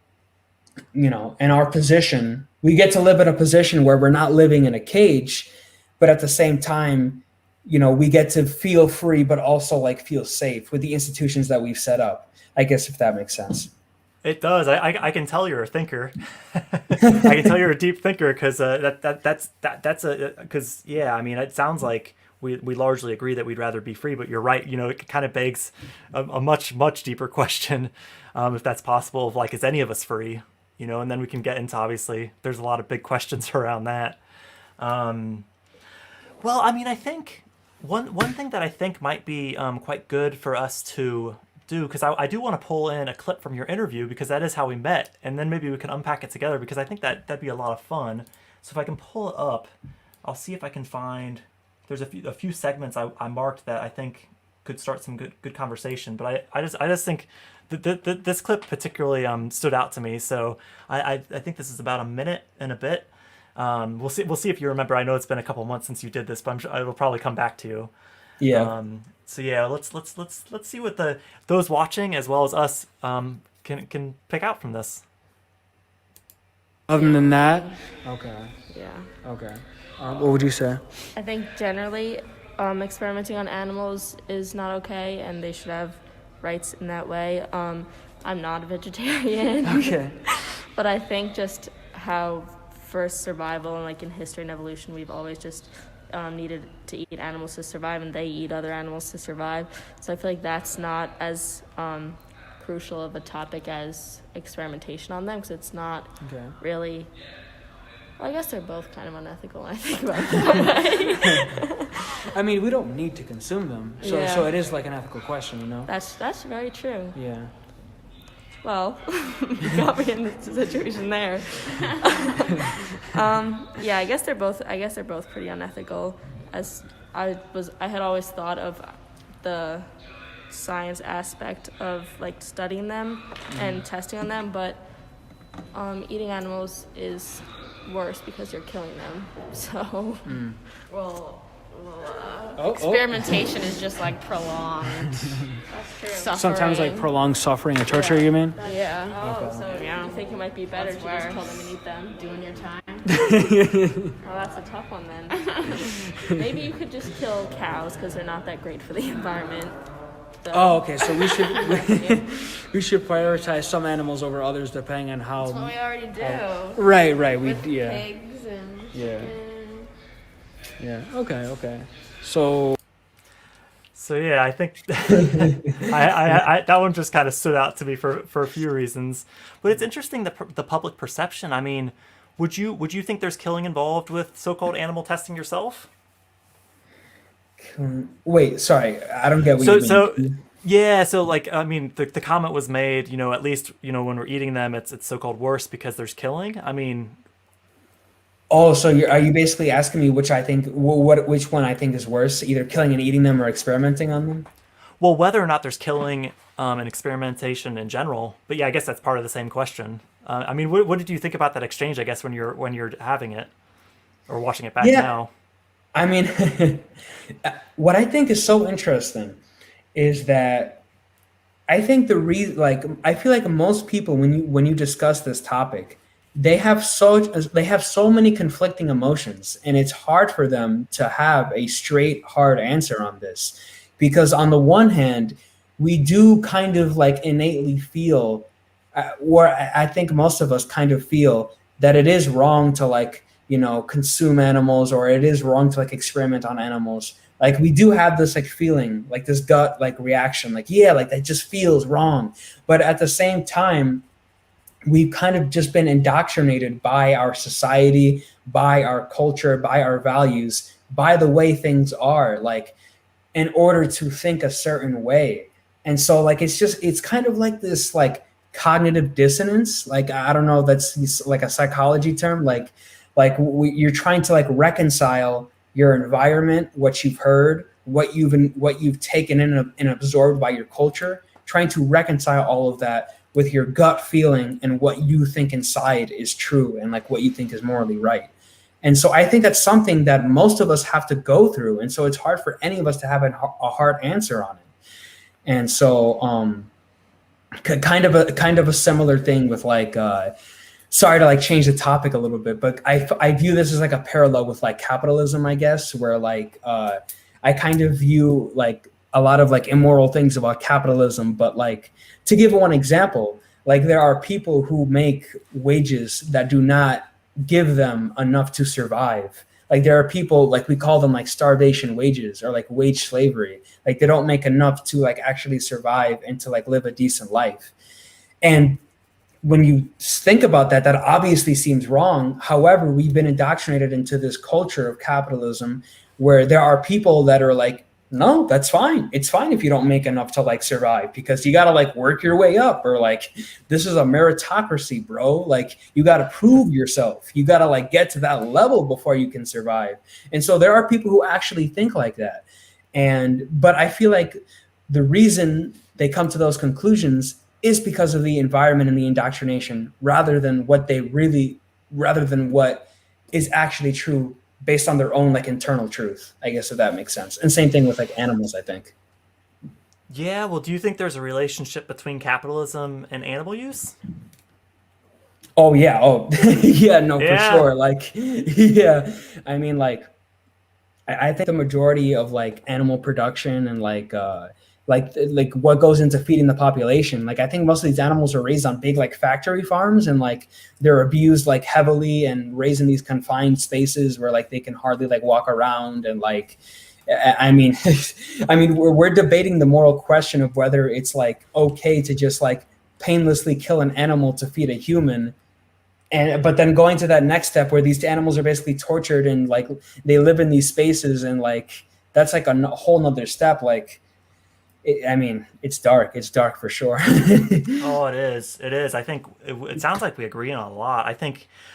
you know, in our position, we get to live in a position where we're not living in a cage, but at the same time, you know, we get to feel free, but also like feel safe with the institutions that we've set up. I guess if that makes sense. It does. I can tell you're a thinker. I can tell you're a deep thinker because that's a because yeah. I mean, it sounds like we largely agree that we'd rather be free, but you're right. You know, it kind of begs a much deeper question, if that's possible. Of like, is any of us free? You know, and then we can get into obviously there's a lot of big questions around that. Well, I mean, I think one thing that I think might be quite good for us to do, because I do want to pull in a clip from your interview because that is how we met, and then maybe we can unpack it together because I think that'd be a lot of fun. So if I can pull it up, I'll see if I can find. There's a few segments I marked that I think could start some good conversation, but I just think this clip particularly stood out to me. So I think this is about a minute and a bit. We'll see if you remember. I know it's been a couple months since you did this, but I'm sure it'll probably come back to you. Yeah. So yeah, let's see what those watching as well as us can pick out from this. Other than that, Okay. Yeah. Okay. What would you say? I think generally experimenting on animals is not okay, and they should have rights in that way. I'm not a vegetarian. Okay. But I think just how first survival and like in history and evolution, we've always just needed to eat animals to survive, and they eat other animals to survive. So I feel like that's not as crucial of a topic as experimentation on them, because it's not really. Well, I guess they're both kind of unethical when I think about it that way. I mean, we don't need to consume them, so it is like an ethical question, you know. That's very true. Yeah. Well, you got me in this situation there. Yeah, I guess they're both pretty unethical. As I had always thought of the science aspect of like studying them and testing on them, but eating animals is worse because you're killing them. So, Experimentation is just like prolonged suffering. Sometimes like prolonged suffering or torture, you mean? Yeah. So you think it might be better to just kill them and eat them? Doing your time. Well, that's a tough one then. Maybe you could just kill cows because they're not that great for the environment. So. Oh, okay. So we should prioritize some animals over others depending on how. That's what we already do. Right. With pigs and chicken. Yeah. Okay. So yeah, I think I that one just kind of stood out to me for a few reasons. But it's interesting the public perception. I mean, would you think there's killing involved with so-called animal testing yourself? wait, sorry, I don't get what you mean. So like I mean the comment was made, at least when we're eating them it's so-called worse because there's killing. I mean, Oh, so are you basically asking me which one I think is worse, either killing and eating them or experimenting on them? well, whether or not there's killing and experimentation in general. But yeah, I guess that's part of the same question. I mean, what did you think about that exchange, I guess, when you're having it or watching it back now? I mean, what I think is so interesting is that I think I feel like most people when you discuss this topic, they have so many conflicting emotions, and it's hard for them to have a straight, hard answer on this, because on the one hand, we do kind of like innately feel, or I think most of us kind of feel that it is wrong to consume animals, or it is wrong to experiment on animals. Like we do have this feeling, this gut reaction, that just feels wrong. But at the same time, we've kind of just been indoctrinated by our society, by our culture, by our values, by the way things are, in order to think a certain way. And so it's kind of like this cognitive dissonance. I don't know if that's a psychology term, you're trying to reconcile your environment, what you've heard, what you've taken in and absorbed by your culture, trying to reconcile all of that with your gut feeling and what you think inside is true and what you think is morally right. And so I think that's something that most of us have to go through. And so it's hard for any of us to have a hard answer on it. And so kind of a similar thing with sorry to change the topic a little bit, but I view this as a parallel with capitalism, I guess, where I kind of view a lot of immoral things about capitalism. But to give one example, there are people who make wages that do not give them enough to survive. There are people, we call them starvation wages or wage slavery. They don't make enough to actually survive and to live a decent life. And when you think about that, that obviously seems wrong. However, we've been indoctrinated into this culture of capitalism where there are people that are no, that's fine. It's fine if you don't make enough to survive, because you got to work your way up, or this is a meritocracy, bro. You got to prove yourself. You got to get to that level before you can survive. And so there are people who actually think like that. But I feel the reason they come to those conclusions is because of the environment and the indoctrination, rather than what is actually true based on their own internal truth, I guess, if that makes sense. And same thing with animals, I think. Yeah, well, do you think there's a relationship between capitalism and animal use? Oh yeah. Oh yeah. No, for Yeah. sure. Like, yeah. I mean, like, I think the majority of like animal production and like what goes into feeding the population. Like, I think most of these animals are raised on big like factory farms, and like they're abused like heavily and raised in these confined spaces where like they can hardly like walk around and like. I mean, I mean, we're debating the moral question of whether it's like okay to just like painlessly kill an animal to feed a human, and but then going to that next step where these animals are basically tortured and like they live in these spaces, and like that's like a whole nother step. Like, I mean, it's dark for sure. Oh, it is. I think it sounds like we agree on a lot.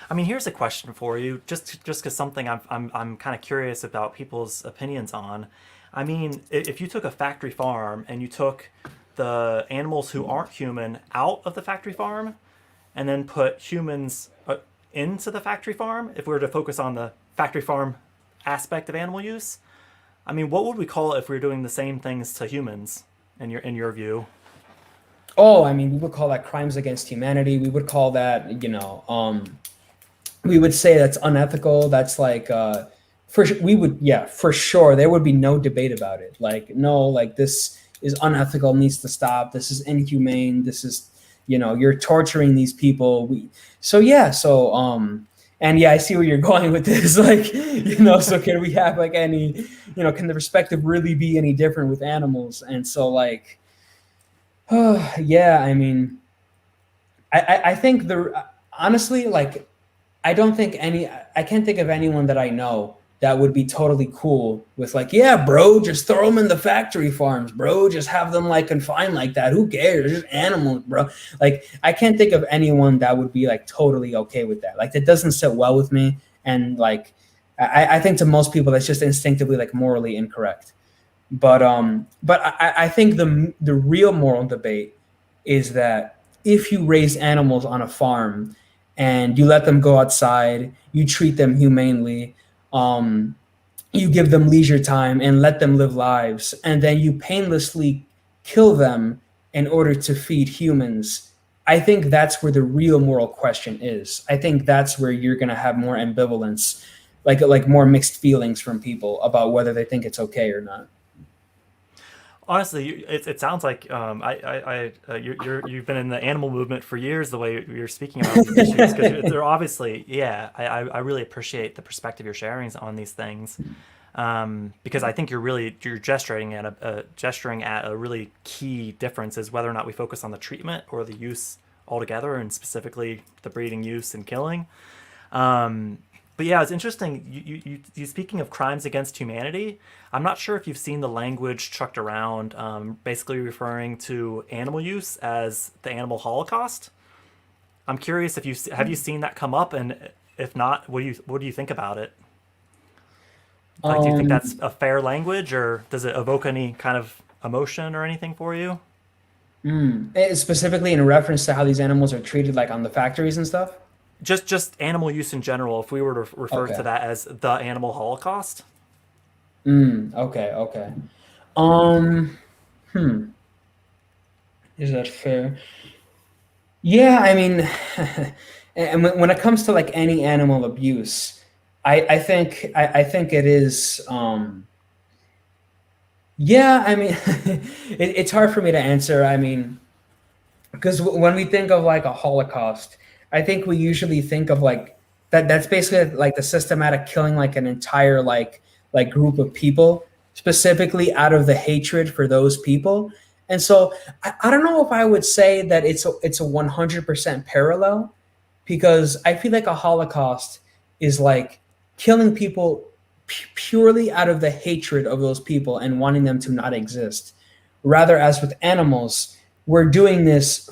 I mean, here's a question for you, just because something I'm kind of curious about people's opinions on. I mean, if you took a factory farm and you took the animals who aren't human out of the factory farm, and then put humans into the factory farm, if we were to focus on the factory farm aspect of animal use, I mean, what would we call it if we were doing the same things to humans, in your view? Oh, I mean, we would call that crimes against humanity. We would call that, we would say that's unethical. That's like, yeah, for sure. There would be no debate about it. Like, no, like this is unethical, needs to stop. This is inhumane. This is, you're torturing these people. And yeah, I see where you're going with this. Like, so can we have like any, can the perspective really be any different with animals? And so like, yeah, I mean, I think honestly, like, I can't think of anyone that I know that would be totally cool with like, yeah, bro, just throw them in the factory farms, bro. Just have them like confined like that. Who cares? They're just animals, bro. Like, I can't think of anyone that would be like totally okay with that. Like, that doesn't sit well with me. And like, I think to most people, that's just instinctively like morally incorrect. But I think the real moral debate is that if you raise animals on a farm and you let them go outside, you treat them humanely, you give them leisure time and let them live lives, and then you painlessly kill them in order to feed humans, I think that's where the real moral question is. I think that's where you're going to have more ambivalence, like more mixed feelings from people about whether they think it's okay or not. Honestly, it sounds like you've been in the animal movement for years. The way you're speaking about these issues, because they're obviously, yeah. I really appreciate the perspective you're sharing on these things, because I think you're gesturing at a really key difference, is whether or not we focus on the treatment or the use altogether, and specifically the breeding, use, and killing. But yeah, it's interesting. You speaking of crimes against humanity, I'm not sure if you've seen the language chucked around, basically referring to animal use as the animal holocaust. I'm curious if have you seen that come up, and if not, what do you think about it? Like, do you think that's a fair language, or does it evoke any kind of emotion or anything for you? Specifically in reference to how these animals are treated, like on the factories and stuff. Just animal use in general, if we were to refer Okay. to that as the animal holocaust. Okay. Um, is that fair? Yeah, I mean, and when it comes to like any animal abuse, I think it is. Yeah, I mean, it's hard for me to answer. I mean, because when we think of like a Holocaust, I think we usually think of like that's basically like the systematic killing like an entire like group of people, specifically out of the hatred for those people. And so I don't know if I would say that it's a 100% parallel, because I feel like a Holocaust is like killing people purely out of the hatred of those people and wanting them to not exist. Rather, as with animals, we're doing this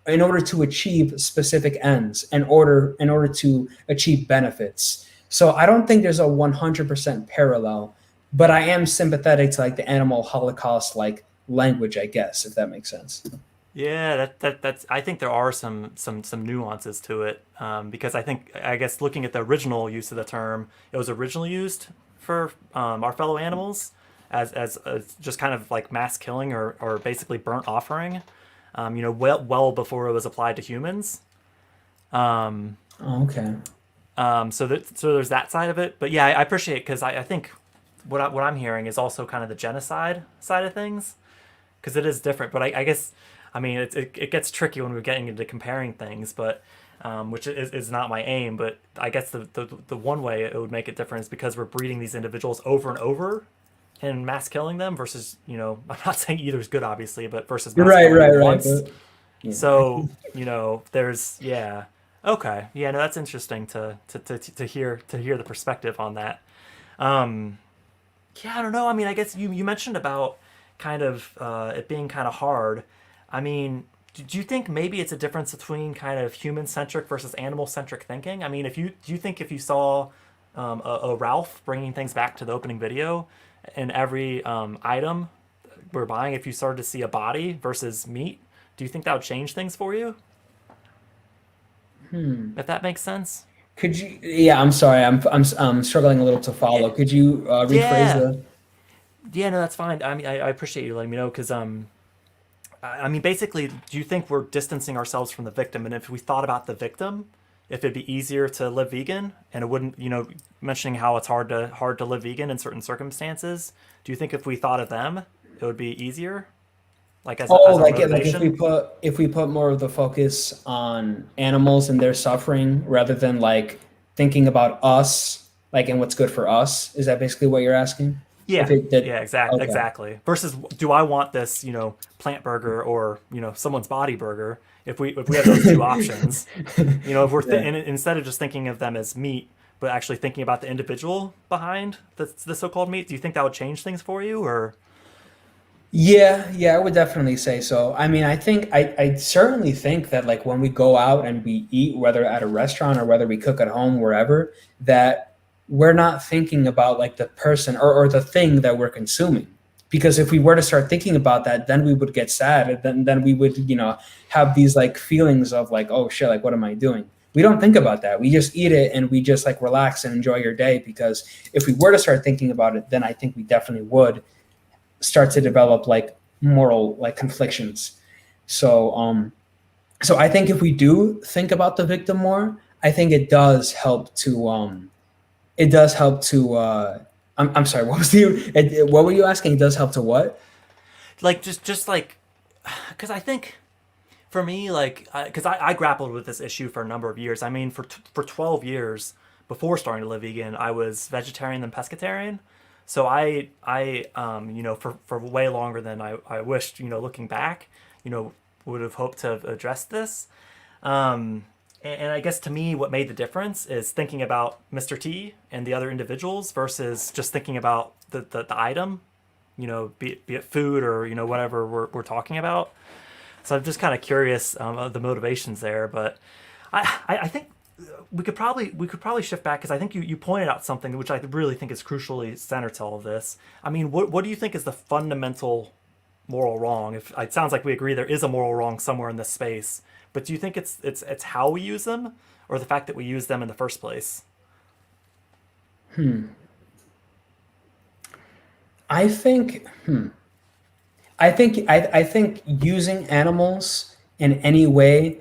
in order to achieve specific ends, in order to achieve benefits. So I don't think there's a 100% parallel, but I am sympathetic to like the animal holocaust like language, I guess, if that makes sense. Yeah, that's. I think there are some nuances to it, because I guess looking at the original use of the term, it was originally used for our fellow animals as just kind of like mass killing, or basically burnt offering, well before it was applied to humans. Okay. So there's that side of it. But yeah, I appreciate it because I think what I'm hearing is also kind of the genocide side of things, because it is different. But I guess, I mean, it gets tricky when we're getting into comparing things, but which is not my aim. But I guess the one way it would make it different is because we're breeding these individuals over and over and mass killing them versus, I'm not saying either is good, obviously, but versus mass killing them once. But, yeah. So, there's, yeah. Okay. Yeah, no, that's interesting to hear the perspective on that. Yeah, I don't know. I mean, I guess you mentioned about kind of it being kind of hard. I mean, do you think maybe it's a difference between kind of human-centric versus animal-centric thinking? I mean, do you think if you saw a Ralph bringing things back to the opening video, and every item we're buying, if you started to see a body versus meat, do you think that would change things for you? If that makes sense. Could you? Yeah, I'm sorry. I'm struggling a little to follow. Could you rephrase Yeah. the? Yeah, no, that's fine. I mean, I appreciate you letting me know because I mean, basically, do you think we're distancing ourselves from the victim? And if we thought about the victim, if it'd be easier to live vegan, and it wouldn't, mentioning how it's hard to live vegan in certain circumstances, do you think if we thought of them, it would be easier? Like as a motivation? If we put more of the focus on animals and their suffering rather than like thinking about us, like and what's good for us, is that basically what you're asking? Yeah, exactly, okay. exactly. Versus, do I want this, plant burger or someone's body burger? If we have those two options, if we're and instead of just thinking of them as meat, but actually thinking about the individual behind the so-called meat, do you think that would change things for you, or? Yeah, I would definitely say so. I mean, I certainly think that like when we go out and we eat, whether at a restaurant or whether we cook at home, wherever, that we're not thinking about like the person or the thing that we're consuming. Because if we were to start thinking about that, then we would get sad. And then we would, have these like feelings of like, oh shit, like what am I doing? We don't think about that. We just eat it and we just like relax and enjoy your day. Because if we were to start thinking about it, then I think we definitely would start to develop like moral like conflictions. So I think if we do think about the victim more, I think it does help to I'm sorry, what were you asking? It does help to what? Like just like, because I think for me, like, because I grappled with this issue for a number of years. I mean, for 12 years before starting to live vegan, I was vegetarian and pescatarian. So I for way longer than I wished, looking back, would have hoped to have addressed this. And I guess to me, what made the difference is thinking about Mr. T and the other individuals versus just thinking about the item, be it food or, whatever we're talking about. So I'm just kind of curious of the motivations there. But I think we could probably shift back, because I think you pointed out something which I really think is crucially centered to all of this. I mean, what do you think is the fundamental moral wrong? If it sounds like we agree there is a moral wrong somewhere in this space, but do you think it's how we use them, or the fact that we use them in the first place? I think using animals in any way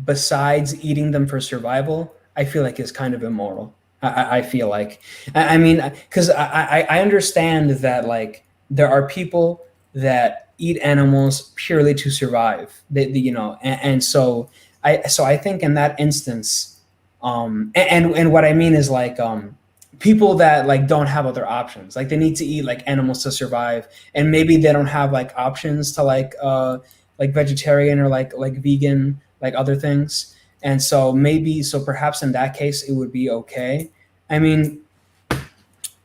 besides eating them for survival, I feel like is kind of immoral. I feel like, I mean, because I understand that like there are people that eat animals purely to survive. And so I think in that instance, and what I mean is like people that like don't have other options, like they need to eat like animals to survive, and maybe they don't have like options to like vegetarian or like vegan, like other things. And so perhaps in that case it would be okay. I mean,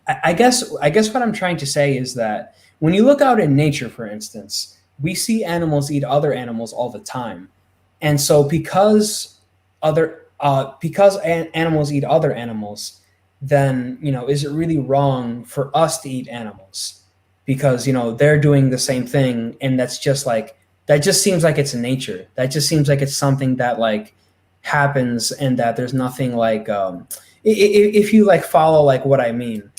I guess what I'm trying to say is that when you look out in nature, for instance, we see animals eat other animals all the time. And so because animals eat other animals, then, is it really wrong for us to eat animals? Because, they're doing the same thing, and that just seems like it's nature. That just seems like it's something that like happens, and that there's nothing like if you like follow like what I mean,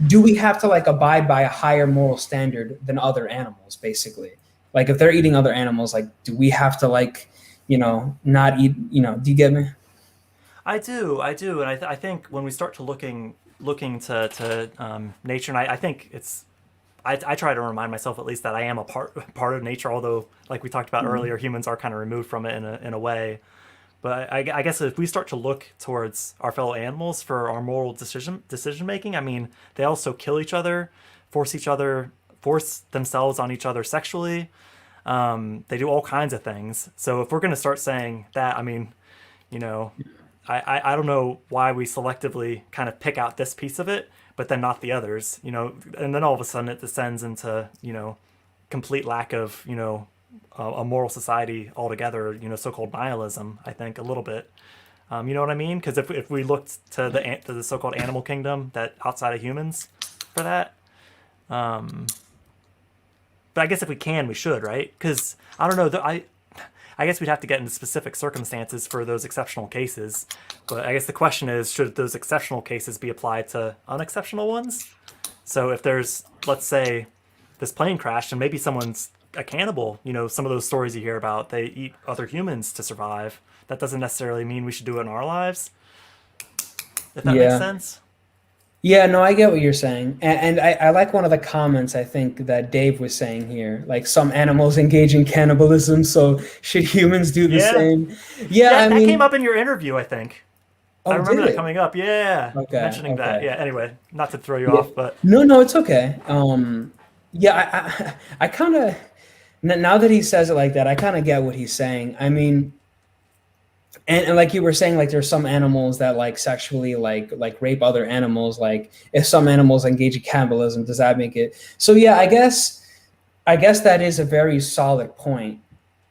do we have to like abide by a higher moral standard than other animals? Basically, like if they're eating other animals, like do we have to like not eat, do you get me? I do, and I think when we start to looking to nature, and I think it's I try to remind myself at least that I am a part of nature, although like we talked about earlier, humans are kind of removed from it in a way. But I guess if we start to look towards our fellow animals for our moral decision making, I mean, they also kill each other, force themselves on each other sexually. They do all kinds of things. So if we're going to start saying that, I mean, I don't know why we selectively kind of pick out this piece of it, but then not the others, and then all of a sudden it descends into, complete lack of, a moral society altogether, so-called nihilism, I think a little bit. You know what I mean? Because if we looked to the so-called animal kingdom that outside of humans for that, but I guess if we can, we should, right? Because I don't know, I guess we'd have to get into specific circumstances for those exceptional cases. But I guess the question is, should those exceptional cases be applied to unexceptional ones? So if there's, let's say, this plane crash and maybe someone's a cannibal, some of those stories you hear about, they eat other humans to survive. That doesn't necessarily mean we should do it in our lives. If that makes sense. Yeah, no, I get what you're saying. And I like one of the comments, I think, that Dave was saying here. Like, some animals engage in cannibalism, so should humans do the same? Yeah, that came up in your interview, I think. Oh, I remember did that it? coming up. Yeah. Okay, Mentioning that. okay. Yeah, anyway, not to throw you off, but... No, it's okay. I kind of... Now that he says it like that, I kind of get what he's saying. I mean... And like you were saying, like there's some animals that like sexually like rape other animals. Like if some animals engage in cannibalism, does that make it? So yeah, I guess that is a very solid point.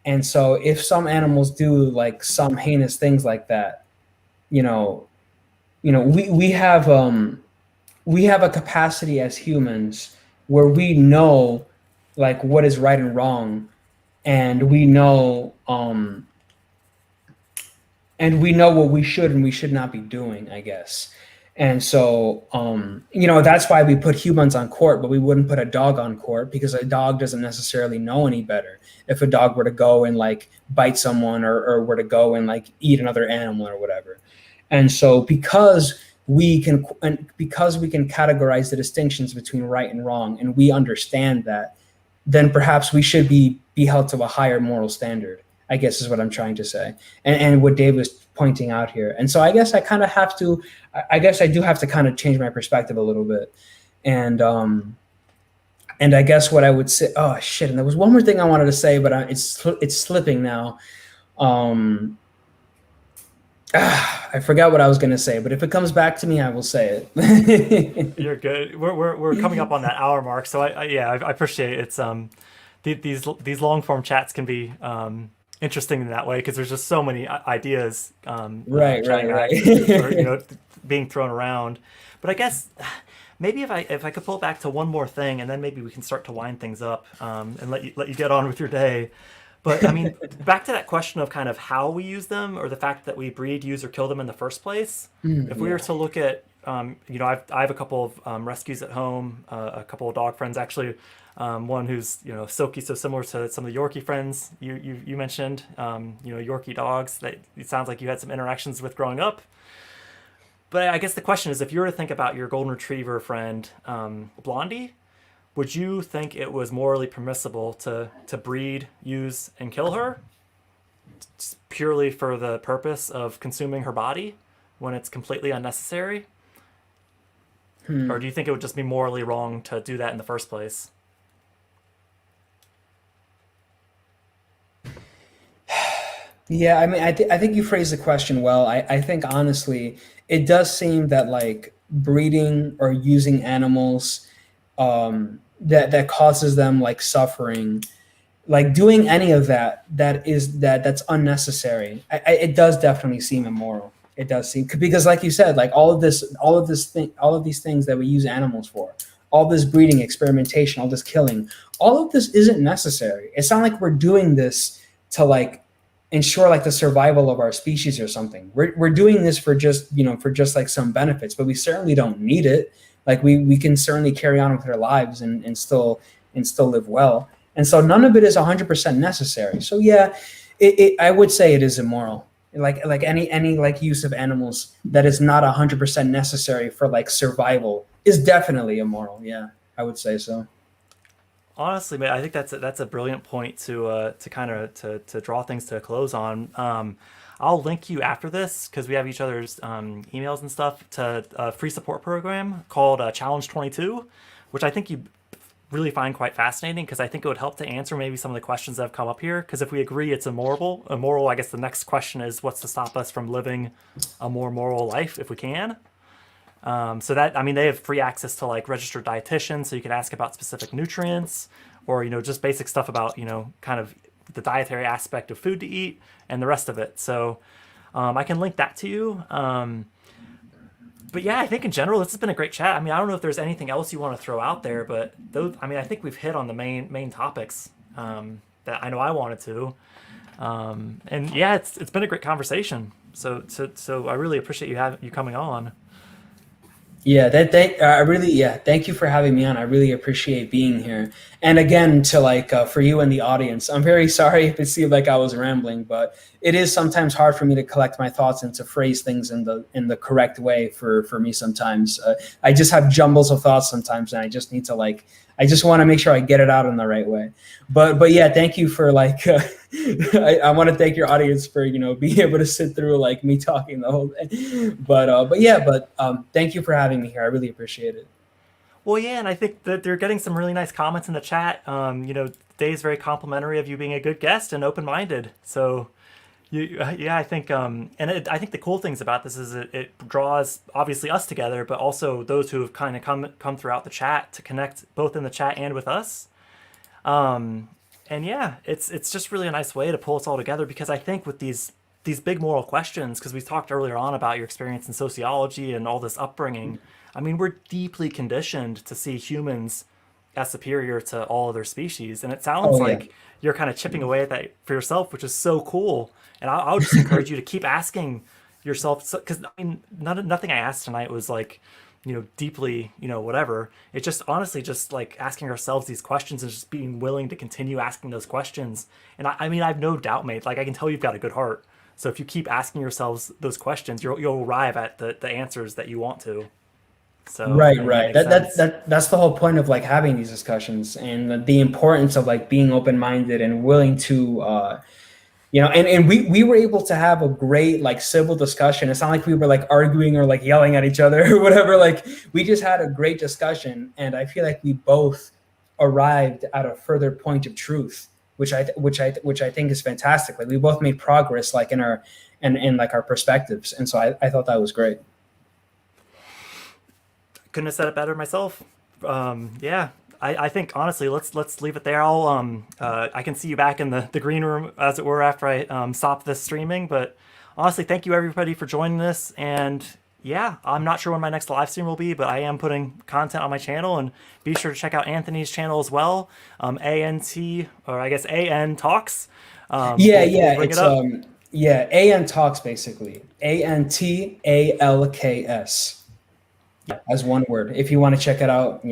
And so if some animals do like some heinous things like that, we have a capacity as humans where we know like what is right and wrong, and we know what we should and we should not be doing, I guess. And so, that's why we put humans on court, but we wouldn't put a dog on court, because a dog doesn't necessarily know any better. If a dog were to go and like bite someone or were to go and like eat another animal or whatever. And so because we can categorize the distinctions between right and wrong, and we understand that, then perhaps we should be held to a higher moral standard, I guess is what I'm trying to say, and what Dave was pointing out here. And so I guess I do have to kind of change my perspective a little bit. And I guess what I would say, oh shit, and there was one more thing I wanted to say, but it's slipping now. I forgot what I was going to say, but if it comes back to me, I will say it. You're good. We're coming up on that hour mark. So I appreciate it. It's, these long form chats can be, interesting in that way, because there's just so many ideas right. or, being thrown around. But I guess maybe if I could pull it back to one more thing, and then maybe we can start to wind things up and let you get on with your day. But I mean, back to that question of kind of how we use them, or the fact that we breed, use, or kill them in the first place. If we were to look at, I have a couple of rescues at home, a couple of dog friends actually. One who's silky, so similar to some of the Yorkie friends you mentioned. Yorkie dogs that it sounds like you had some interactions with growing up. But I guess the question is, if you were to think about your golden retriever friend, Blondie, would you think it was morally permissible to breed, use, and kill her, purely for the purpose of consuming her body when it's completely unnecessary? Or do you think it would just be morally wrong to do that in the first place? Yeah, I mean, I think you phrased the question well. I think honestly, it does seem that like breeding or using animals that causes them like suffering, like doing any of that's unnecessary. It does definitely seem immoral. It does seem, because like you said, like all of these things that we use animals for, all this breeding, experimentation, all this killing, all of this isn't necessary. It's not like we're doing this to like ensure like the survival of our species or something. We're doing this for just like some benefits, but we certainly don't need it. Like we can certainly carry on with our lives and still live well. And so none of it is 100% necessary. So yeah, I would say it is immoral. Like any like use of animals that is not 100% necessary for like survival is definitely immoral. Yeah, I would say so. Honestly, man, I think that's a brilliant point to kind of to draw things to a close on. I'll link you after this because we have each other's emails and stuff to a free support program called Challenge 22, which I think you really find quite fascinating because I think it would help to answer maybe some of the questions that have come up here. Because if we agree it's immoral, I guess the next question is what's to stop us from living a more moral life if we can. So that, I mean, they have free access to like registered dietitians, so you can ask about specific nutrients or, just basic stuff about, kind of the dietary aspect of food to eat and the rest of it. So I can link that to you. But yeah, I think in general, this has been a great chat. I mean, I don't know if there's anything else you want to throw out there, but those, I mean, I think we've hit on the main topics that I know I wanted to. And yeah, it's been a great conversation. So I really appreciate you coming on. Yeah, thank you for having me on. I really appreciate being here. And again, to like for you and the audience, I'm very sorry if it seemed like I was rambling, but it is sometimes hard for me to collect my thoughts and to phrase things in the correct way for me sometimes. I just have jumbles of thoughts sometimes, and I just need to I just want to make sure I get it out in the right way. But yeah, thank you for I want to thank your audience for being able to sit through like me talking the whole day. But thank you for having me here. I really appreciate it. Well, yeah, and I think that they're getting some really nice comments in the chat. Dave's very complimentary of you being a good guest and open-minded. So, I think, I think the cool things about this is it draws obviously us together, but also those who have kind of come throughout the chat to connect both in the chat and with us. And yeah, it's just really a nice way to pull us all together because I think with these big moral questions, because we talked earlier on about your experience in sociology and all this upbringing. I mean, we're deeply conditioned to see humans as superior to all other species. And it sounds like you're kind of chipping away at that for yourself, which is so cool. And I'll just encourage you to keep asking yourself, because I mean, nothing I asked tonight was like, deeply, whatever. It's just honestly just like asking ourselves these questions and just being willing to continue asking those questions. And I mean, I have no doubt, mate, like I can tell you've got a good heart. So if you keep asking yourselves those questions, you'll arrive at the answers that you want to. So right. That's the whole point of like having these discussions and the importance of like being open-minded and willing to, and we were able to have a great like civil discussion. It's not like we were like arguing or like yelling at each other or whatever. Like we just had a great discussion, and I feel like we both arrived at a further point of truth, which I think is fantastic. Like we both made progress like in our like our perspectives, and so I thought that was great. Couldn't have said it better myself. Yeah, I think honestly, let's leave it there. I can see you back in the green room, as it were, after I stop this streaming. But honestly, thank you everybody for joining this. And yeah, I'm not sure when my next live stream will be, but I am putting content on my channel, and be sure to check out Anthony's channel as well. AN Talks. AN Talks, basically ANTALKS. As one word. If you want to check it out,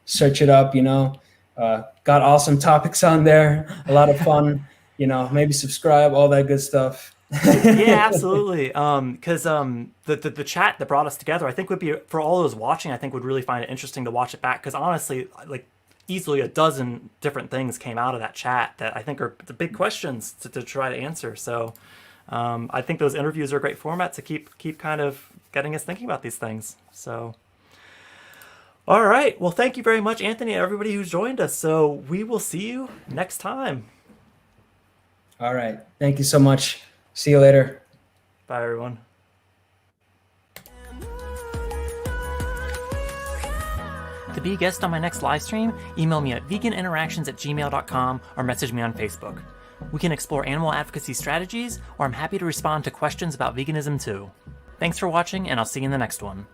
search it up, got awesome topics on there, a lot of fun, maybe subscribe, all that good stuff. Yeah, absolutely. Because the chat that brought us together, I think would be, for all those watching, I think would really find it interesting to watch it back. Because honestly, like easily a dozen different things came out of that chat that I think are the big questions to try to answer. So I think those interviews are a great format to keep kind of getting us thinking about these things. So, all right. Well, thank you very much, Anthony, and everybody who's joined us. So we will see you next time. All right. Thank you so much. See you later. Bye, everyone. To be a guest on my next live stream, email me at veganinteractions@gmail.com or message me on Facebook. We can explore animal advocacy strategies, or I'm happy to respond to questions about veganism too. Thanks for watching, and I'll see you in the next one.